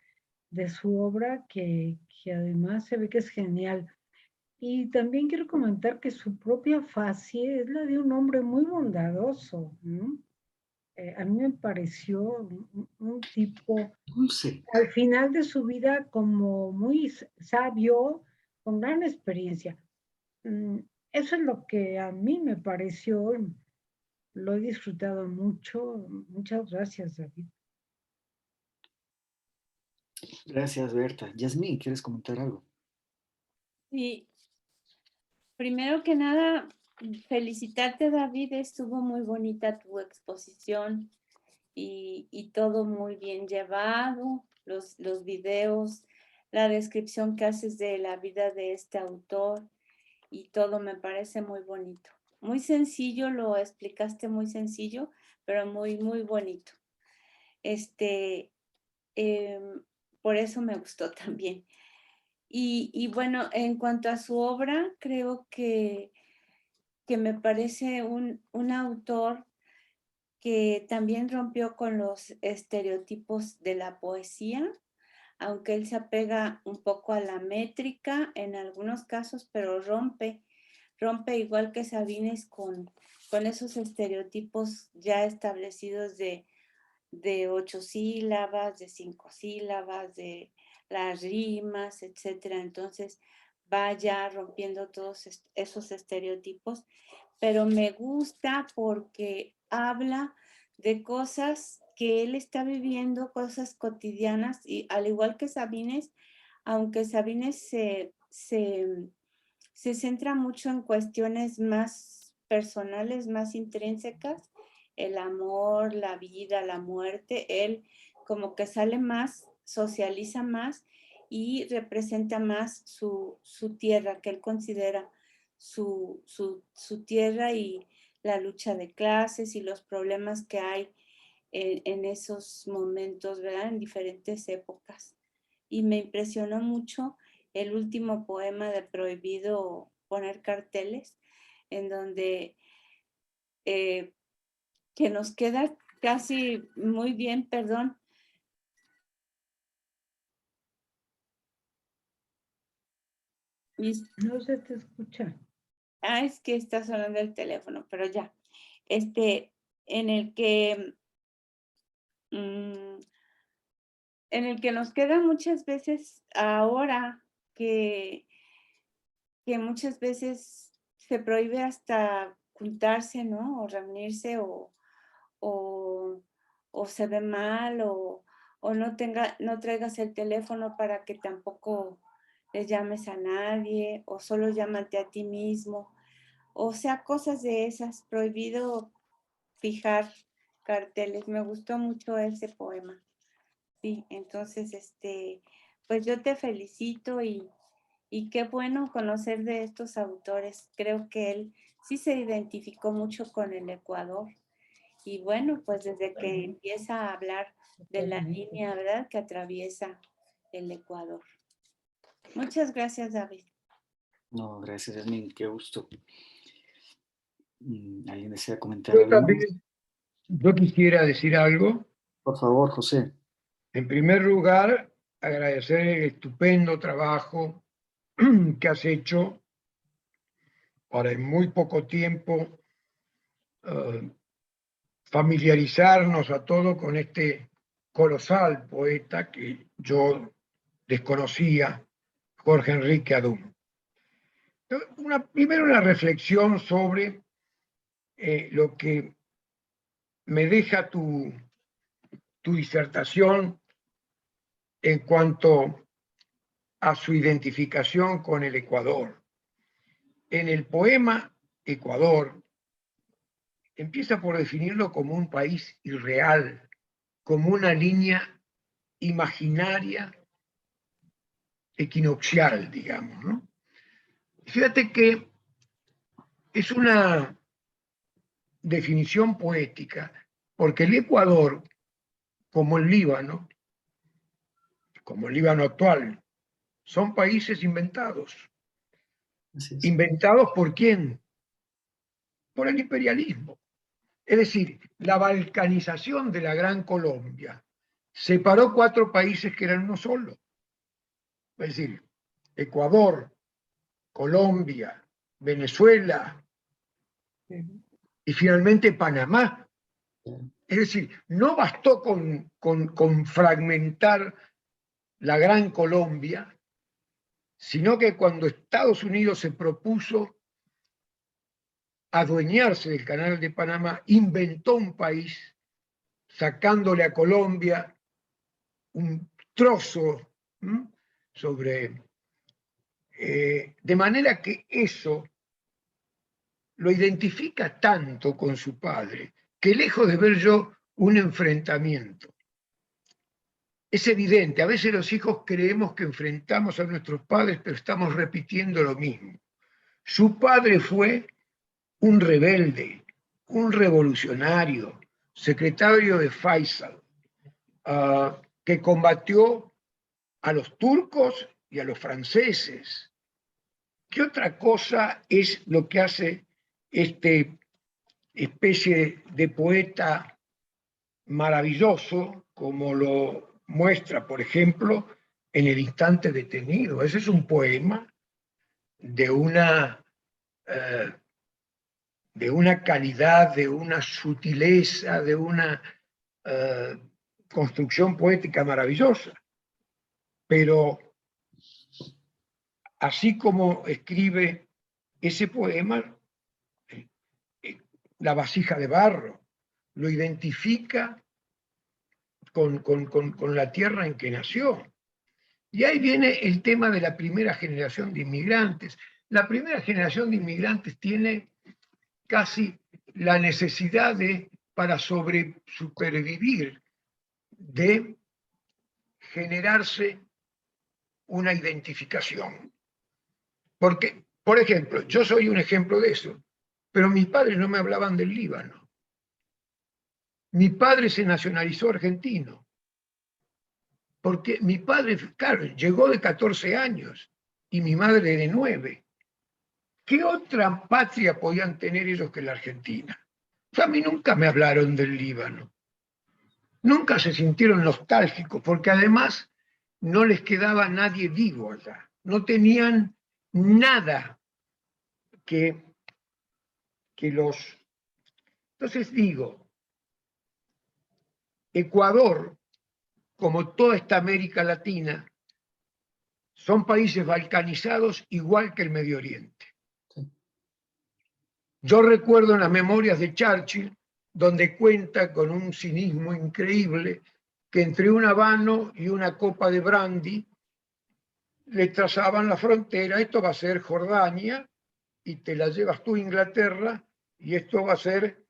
de su obra, que además se ve que es genial. Y también quiero comentar que su propia facie es la de un hombre muy bondadoso, ¿no? A mí me pareció un tipo dulce. Al final de su vida como muy sabio, con gran experiencia. Eso es lo que a mí me pareció, lo he disfrutado mucho. Muchas gracias, David. Gracias, Berta. Yasmín, ¿quieres comentar algo? Sí, primero que nada, felicitarte, David, estuvo muy bonita tu exposición y todo muy bien llevado, los videos, la descripción que haces de la vida de este autor y todo me parece muy bonito. Muy sencillo, lo explicaste muy sencillo, pero muy, muy bonito. Por eso me gustó también. Y bueno, en cuanto a su obra, creo que me parece un autor que también rompió con los estereotipos de la poesía, aunque él se apega un poco a la métrica en algunos casos, pero rompe igual que Sabines con esos estereotipos ya establecidos de 8 sílabas, de 5 sílabas, de las rimas, etcétera. Entonces va ya rompiendo todos esos estereotipos, pero me gusta porque habla de cosas que él está viviendo, cosas cotidianas, y al igual que Sabines, aunque Sabines se centra mucho en cuestiones más personales, más intrínsecas, el amor, la vida, la muerte, él como que sale más, socializa más y representa más su tierra, que él considera su tierra, y la lucha de clases y los problemas que hay en esos momentos, ¿verdad? En diferentes épocas. Y me impresionó mucho el último poema de Prohibido poner carteles, en donde que nos queda casi muy bien, perdón. No se te escucha. Es que está sonando el teléfono, pero ya. En el que nos queda muchas veces ahora que muchas veces se prohíbe hasta juntarse, ¿no? O reunirse, o se ve mal, o no traigas el teléfono para que tampoco le llames a nadie, o solo llámate a ti mismo. O sea, cosas de esas. Prohibido fijar carteles. Me gustó mucho ese poema. Sí, entonces, pues yo te felicito y qué bueno conocer de estos autores. Creo que él sí se identificó mucho con el Ecuador. Y bueno, pues desde que empieza a hablar de la línea, ¿verdad?, que atraviesa el Ecuador. Muchas gracias, David. No, gracias, Yasmin, qué gusto. ¿Alguien desea comentar Yo algo más? también, yo quisiera decir algo. Por favor, José. En primer lugar, agradecer el estupendo trabajo que has hecho para en muy poco tiempo familiarizarnos a todos con este colosal poeta que yo desconocía, Jorge Enrique Adum. Primero una reflexión sobre lo que me deja tu disertación en cuanto a su identificación con el Ecuador. En el poema Ecuador, empieza por definirlo como un país irreal, como una línea imaginaria equinoccial, digamos, ¿no? Fíjate que es una definición poética, porque el Ecuador, como el Líbano actual, son países inventados. ¿Inventados por quién? Por el imperialismo. Es decir, la balcanización de la Gran Colombia separó 4 países que eran uno solo. Es decir, Ecuador, Colombia, Venezuela y finalmente Panamá. Es decir, no bastó con fragmentar la Gran Colombia, sino que cuando Estados Unidos se propuso adueñarse del Canal de Panamá, inventó un país, sacándole a Colombia un trozo de manera que eso lo identifica tanto con su padre, que lejos de ver yo un enfrentamiento, es evidente, a veces los hijos creemos que enfrentamos a nuestros padres, pero estamos repitiendo lo mismo. Su padre fue un rebelde, un revolucionario, secretario de Faisal, que combatió a los turcos y a los franceses. ¿Qué otra cosa es lo que hace este especie de poeta maravilloso, como lo muestra, por ejemplo, en El instante detenido? Ese es un poema de una calidad, de una sutileza, de una construcción poética maravillosa. Pero así como escribe ese poema, La vasija de barro, lo identifica con la tierra en que nació. Y ahí viene el tema de la primera generación de inmigrantes. La primera generación de inmigrantes tiene casi la necesidad para supervivir, de generarse una identificación. Porque, por ejemplo, yo soy un ejemplo de eso, pero mis padres no me hablaban del Líbano. Mi padre se nacionalizó argentino, porque mi padre, claro, llegó de 14 años y mi madre de 9. ¿Qué otra patria podían tener ellos que la Argentina? O sea, a mí nunca me hablaron del Líbano. Nunca se sintieron nostálgicos, porque además no les quedaba nadie vivo allá. No tenían nada que los... Entonces digo, Ecuador, como toda esta América Latina, son países balcanizados igual que el Medio Oriente. Yo recuerdo en las memorias de Churchill, donde cuenta con un cinismo increíble, que entre un habano y una copa de brandy le trazaban la frontera: esto va a ser Jordania y te la llevas tú a Inglaterra, y esto va a ser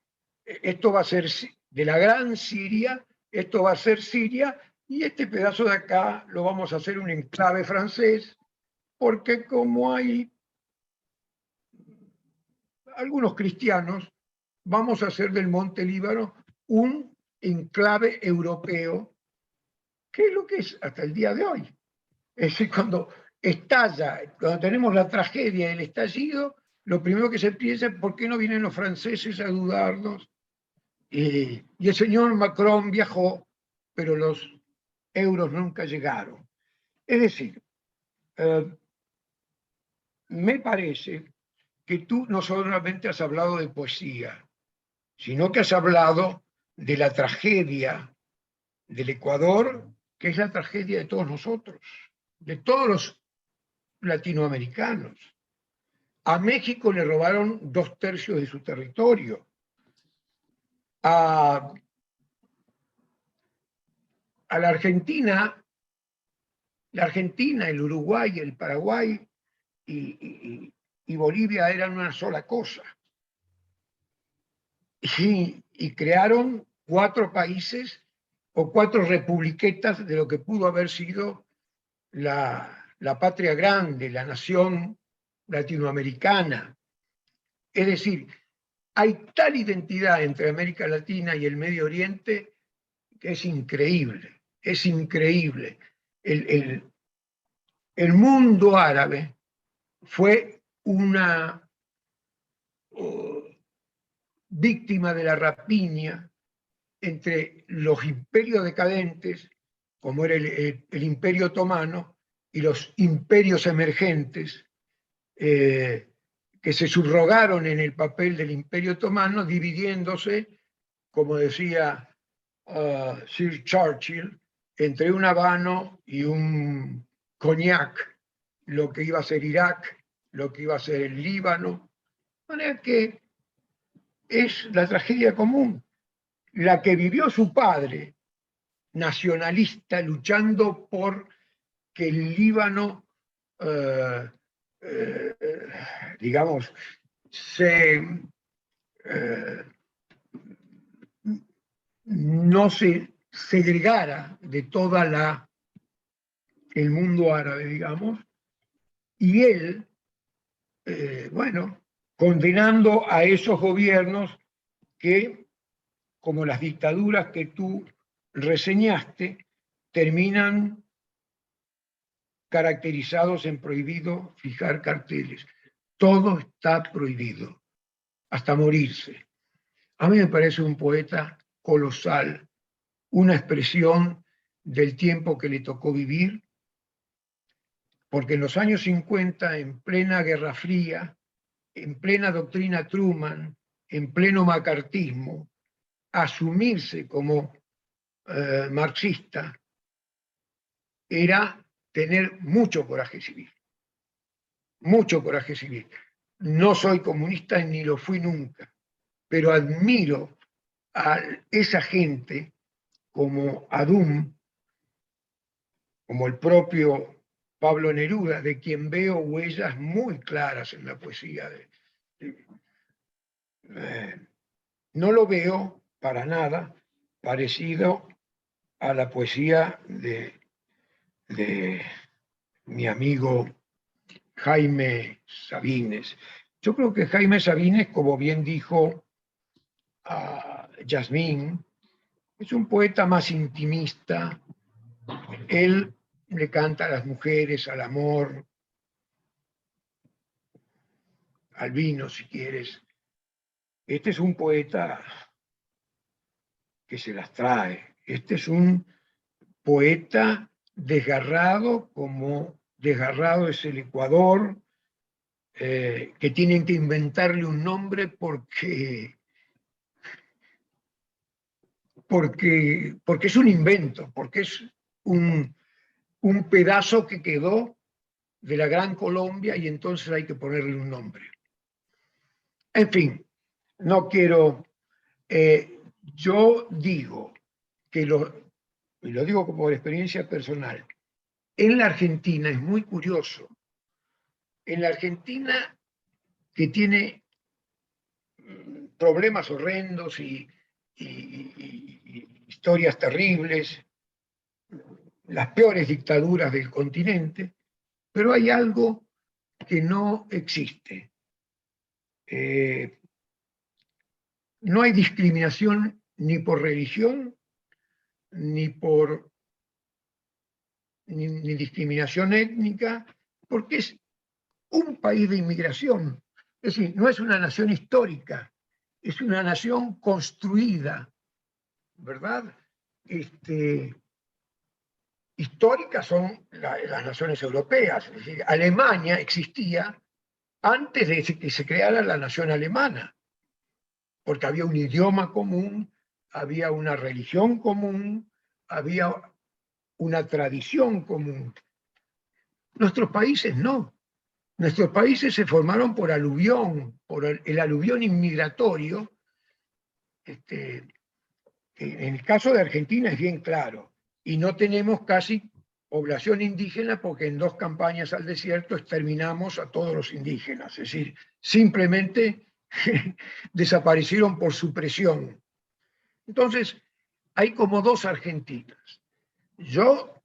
de la gran Siria, esto va a ser Siria, y este pedazo de acá lo vamos a hacer un enclave francés, porque como hay algunos cristianos, vamos a hacer del Monte Líbano un enclave europeo, que es lo que es hasta el día de hoy. Es decir, cuando estalla, cuando tenemos la tragedia del estallido, lo primero que se piensa es ¿por qué no vienen los franceses a ayudarnos? Y el señor Macron viajó, pero los euros nunca llegaron. Es decir, me parece que tú no solamente has hablado de poesía, sino que has hablado de la tragedia del Ecuador, que es la tragedia de todos nosotros, de todos los latinoamericanos. A México le robaron 2/3 de su territorio. A la Argentina, el Uruguay, el Paraguay y Bolivia eran una sola cosa. Y crearon 4 países o 4 republiquetas de lo que pudo haber sido la patria grande, la nación latinoamericana. Es decir, hay tal identidad entre América Latina y el Medio Oriente que es increíble, es increíble. El mundo árabe fue una víctima de la rapiña entre los imperios decadentes, como era el Imperio Otomano, y los imperios emergentes, que se subrogaron en el papel del Imperio Otomano, dividiéndose, como decía Sir Churchill, entre un habano y un cognac, lo que iba a ser Irak, lo que iba a ser el Líbano. De manera que es la tragedia común, la que vivió su padre, nacionalista, luchando por que el Líbano, digamos, no se segregara de toda el mundo árabe, digamos, y él, bueno, condenando a esos gobiernos que, como las dictaduras que tú reseñaste, terminan caracterizados en prohibido fijar carteles. Todo está prohibido, hasta morirse. A mí me parece un poeta colosal, una expresión del tiempo que le tocó vivir, porque en los años 50, en plena Guerra Fría, en plena doctrina Truman, en pleno macartismo, asumirse como marxista era tener mucho coraje civil. Mucho coraje civil. No soy comunista ni lo fui nunca, pero admiro a esa gente como Adum, como el propio Pablo Neruda, de quien veo huellas muy claras en la poesía. No lo veo para nada parecido a la poesía de mi amigo Jaime Sabines. Yo creo que Jaime Sabines, como bien dijo Yasmín, es un poeta más intimista. Él le canta a las mujeres, al amor, al vino, si quieres. Este es un poeta que se las trae. Este es un poeta desgarrado, como desgarrado es el Ecuador, que tienen que inventarle un nombre porque es un invento, porque es un pedazo que quedó de la Gran Colombia y entonces hay que ponerle un nombre. En fin, no quiero... yo digo que y lo digo como experiencia personal, en la Argentina es muy curioso. En la Argentina, que tiene problemas horrendos y historias terribles, las peores dictaduras del continente, pero hay algo que no existe. No hay discriminación ni por religión, ni por ni discriminación étnica, porque es un país de inmigración. Es decir, no es una nación histórica, es una nación construida, ¿verdad? Históricas son las naciones europeas. Es decir, Alemania existía antes de que se creara la nación alemana, porque había un idioma común, había una religión común, había una tradición común. Nuestros países no. Nuestros países se formaron por aluvión, por el aluvión inmigratorio. En el caso de Argentina es bien claro, y no tenemos casi población indígena porque en 2 campañas al desierto exterminamos a todos los indígenas, es decir, simplemente desaparecieron por supresión. Entonces, hay como 2 Argentinas. Yo,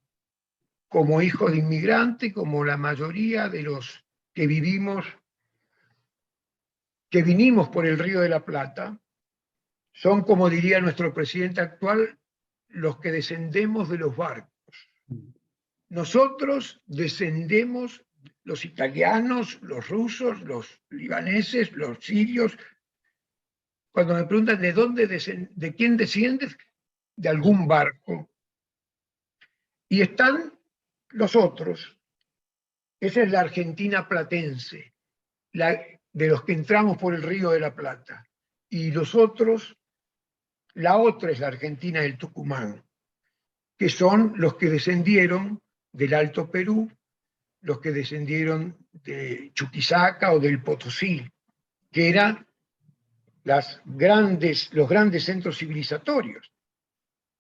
como hijo de inmigrante, como la mayoría de los que vinimos por el Río de la Plata, son, como diría nuestro presidente actual, los que descendemos de los barcos. Nosotros descendemos, los italianos, los rusos, los libaneses, los sirios. Cuando me preguntan de quién desciendes, de algún barco. Y están los otros. Esa es la Argentina platense, de los que entramos por el Río de la Plata. Y los otros, la otra es la Argentina del Tucumán, que son los que descendieron del Alto Perú, los que descendieron de Chuquisaca o del Potosí, que eran los grandes centros civilizatorios.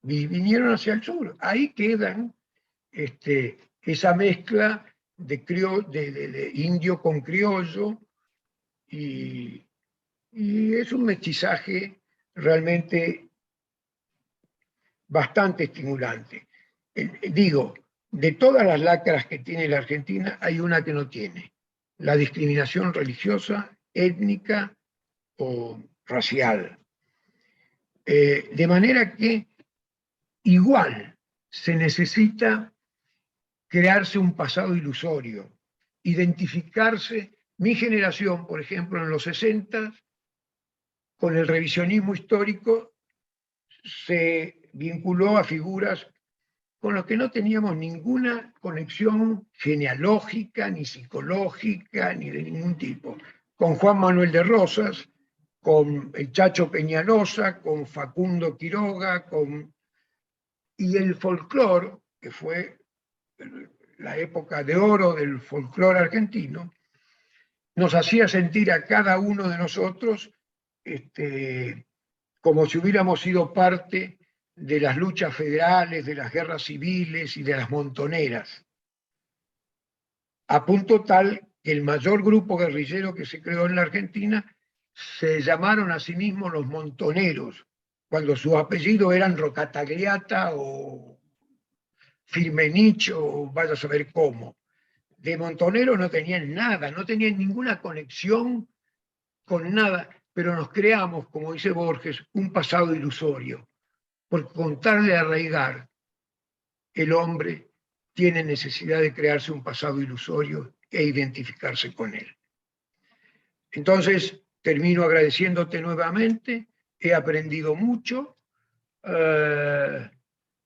Vinieron hacia el sur. Ahí quedan esa mezcla de indio con criollo, y es un mestizaje realmente bastante estimulante. Digo, de todas las lacras que tiene la Argentina, hay una que no tiene: la discriminación religiosa, étnica o racial. De manera que igual se necesita crearse un pasado ilusorio, identificarse. Mi generación, por ejemplo, en los 60, con el revisionismo histórico, se vinculó a figuras con las que no teníamos ninguna conexión genealógica, ni psicológica, ni de ningún tipo. Con Juan Manuel de Rosas, con el Chacho Peñalosa, con Facundo Quiroga, y el folclore, que fue la época de oro del folclore argentino, nos hacía sentir a cada uno de nosotros como si hubiéramos sido parte de las luchas federales, de las guerras civiles y de las montoneras, a punto tal que el mayor grupo guerrillero que se creó en la Argentina se llamaron a sí mismos los montoneros, cuando sus apellidos eran Rocatagliata o Firmenich o vaya a saber cómo. De montoneros no tenían nada, no tenían ninguna conexión con nada, pero nos creamos, como dice Borges, un pasado ilusorio. Por contarle a arraigar, el hombre tiene necesidad de crearse un pasado ilusorio e identificarse con él. Entonces, termino agradeciéndote nuevamente, he aprendido mucho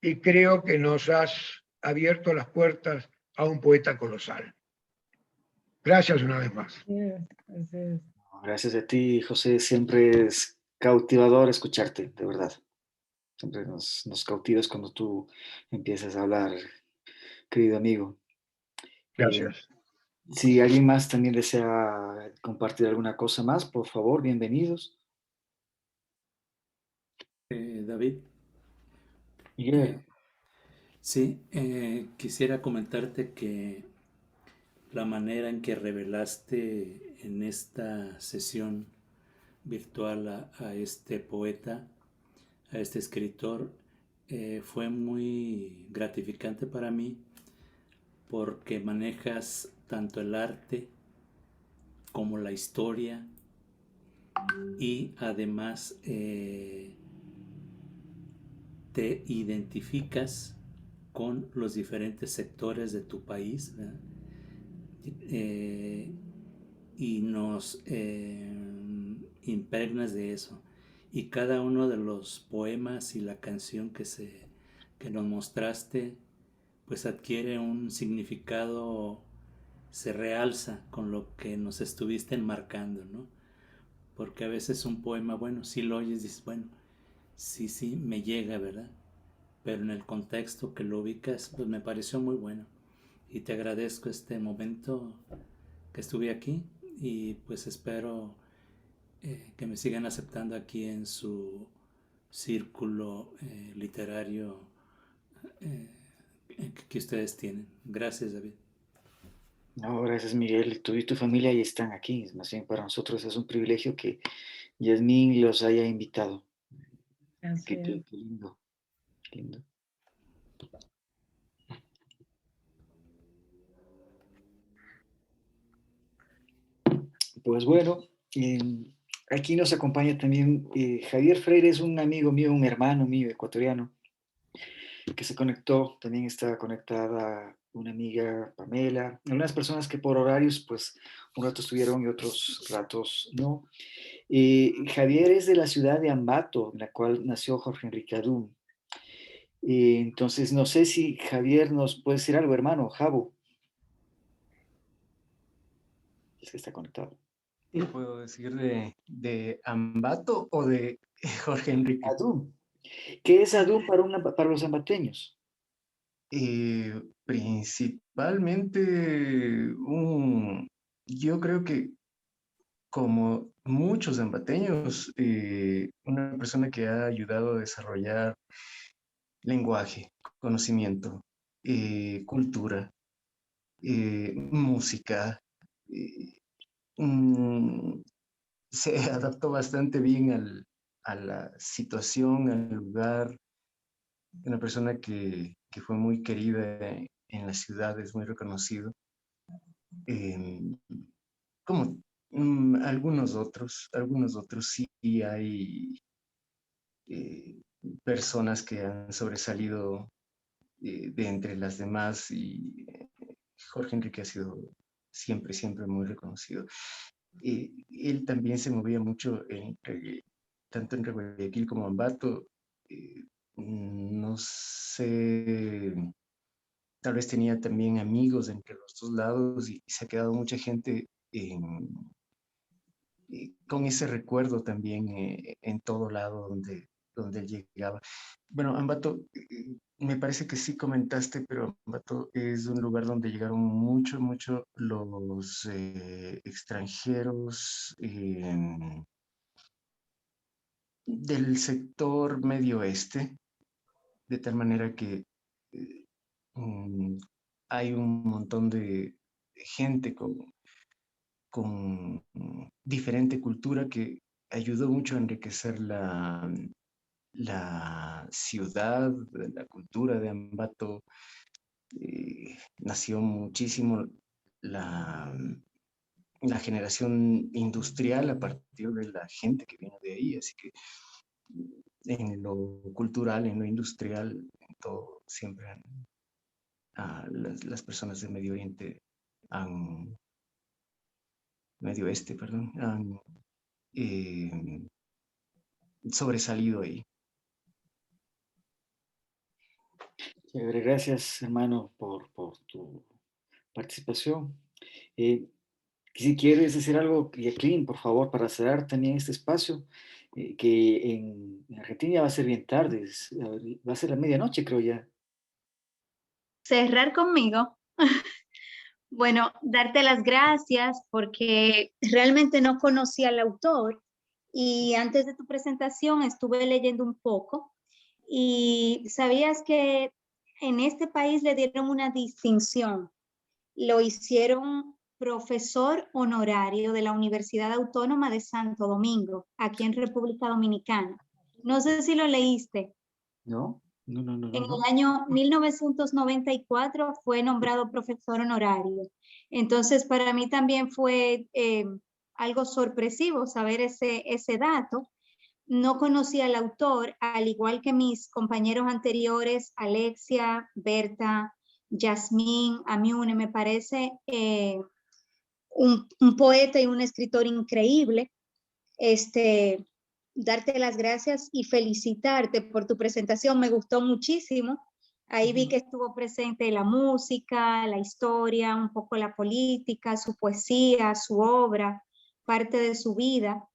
y creo que nos has abierto las puertas a un poeta colosal. Gracias una vez más. Gracias a ti, José. Siempre es cautivador escucharte, de verdad. Siempre nos cautivas cuando tú empiezas a hablar, querido amigo. Gracias. Si alguien más también desea compartir alguna cosa más, por favor, bienvenidos. David. Sí, quisiera comentarte que la manera en que revelaste en esta sesión virtual a este poeta, a este escritor, fue muy gratificante para mí, porque manejas tanto el arte como la historia, y además te identificas con los diferentes sectores de tu país, ¿verdad? Y nos impregnas de eso. Y cada uno de los poemas y la canción que nos mostraste, pues adquiere un significado, se realza con lo que nos estuviste enmarcando, ¿no? Porque a veces un poema, bueno, si lo oyes, dices, bueno, sí, me llega, ¿verdad? Pero en el contexto que lo ubicas, pues me pareció muy bueno. Y te agradezco este momento que estuve aquí y pues espero que me sigan aceptando aquí en su círculo literario que ustedes tienen. Gracias, David. No, gracias, Miguel. Tú y tu familia ya están aquí. Más bien para nosotros es un privilegio que Yasmín los haya invitado. Qué lindo, qué lindo. Pues bueno, aquí nos acompaña también Javier Freire, es un amigo mío, un hermano mío ecuatoriano, que se conectó, también está conectada una amiga, Pamela, algunas personas que por horarios, pues, un rato estuvieron y otros ratos no. Javier es de la ciudad de Ambato, en la cual nació Jorge Enrique Adún. Entonces, no sé si Javier nos puede decir algo, hermano, Javo. Es que está conectado. ¿Qué puedo decir de Ambato o de Jorge Enrique? Adún. ¿Qué es Adún para los ambateños? Principalmente yo creo que como muchos ambateños, una persona que ha ayudado a desarrollar lenguaje, conocimiento, cultura, música, se adaptó bastante bien a la situación, al lugar. Una persona que fue muy querida en la ciudad, es muy reconocido. Como algunos otros sí hay personas que han sobresalido de entre las demás y Jorge Enrique ha sido siempre muy reconocido. Él también se movía mucho tanto entre Guayaquil como Ambato. No sé, tal vez tenía también amigos entre los dos lados y se ha quedado mucha gente con ese recuerdo también en todo lado donde él llegaba. Bueno, Ambato, me parece que sí comentaste, pero Ambato es un lugar donde llegaron mucho los extranjeros del sector medio oeste, de tal manera que hay un montón de gente con diferente cultura que ayudó mucho a enriquecer la ciudad, la cultura de Ambato. Nació muchísimo la generación industrial a partir de la gente que vino de ahí, así que en lo cultural, en lo industrial, en todo, siempre las personas del Medio Oriente Medio Oeste, perdón, han sobresalido ahí. Gracias, hermano, por tu participación. Si quieres decir algo, Jacqueline, por favor, para cerrar también este espacio, que en Argentina va a ser bien tarde, va a ser la medianoche, creo ya. Cerrar conmigo. Bueno, darte las gracias porque realmente no conocía al autor y antes de tu presentación estuve leyendo un poco y sabías que en este país le dieron una distinción. Lo hicieron profesor honorario de la Universidad Autónoma de Santo Domingo, aquí en República Dominicana. No sé si lo leíste. No. En el año 1994 fue nombrado profesor honorario. Entonces, para mí también fue algo sorpresivo saber ese dato, no conocía al autor, al igual que mis compañeros anteriores, Alexia, Berta, Yasmín, Amiune, me parece un poeta y un escritor increíble. Darte las gracias y felicitarte por tu presentación, me gustó muchísimo. Ahí vi que estuvo presente la música, la historia, un poco la política, su poesía, su obra, parte de su vida.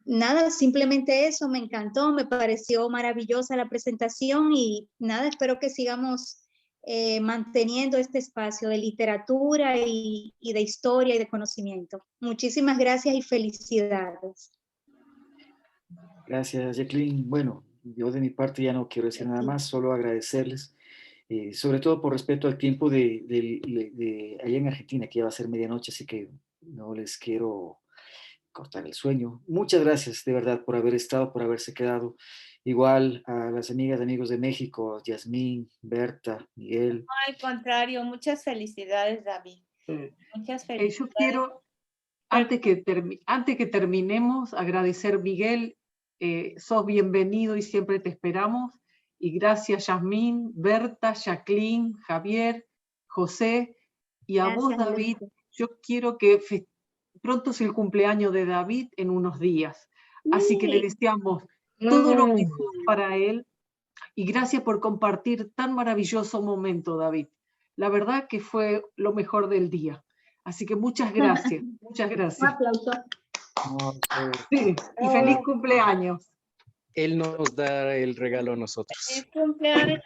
Nada, simplemente eso, me encantó, me pareció maravillosa la presentación y nada, espero que sigamos manteniendo este espacio de literatura y de historia y de conocimiento. Muchísimas gracias y felicidades. Gracias, Jacqueline. Bueno, yo de mi parte ya no quiero decir nada más, solo agradecerles, sobre todo por respeto al tiempo de allá en Argentina, que ya va a ser medianoche, así que no les quiero cortar el sueño. Muchas gracias, de verdad, por haber estado, por haberse quedado. Igual a las amigas y amigos de México, Yasmín, Berta, Miguel. Al contrario, muchas felicidades, David. Muchas felicidades. Yo quiero, antes que terminemos, agradecer, Miguel, sos bienvenido y siempre te esperamos. Y gracias, Yasmín, Berta, Jacqueline, Javier, José. Y a vos, David, yo quiero que pronto es el cumpleaños de David en unos días. Así que le deseamos todo lo mejor para él. Y gracias por compartir tan maravilloso momento, David. La verdad que fue lo mejor del día. Así que muchas gracias. Muchas gracias. Un aplauso. Sí, y feliz cumpleaños. Él nos da el regalo a nosotros. Feliz cumpleaños.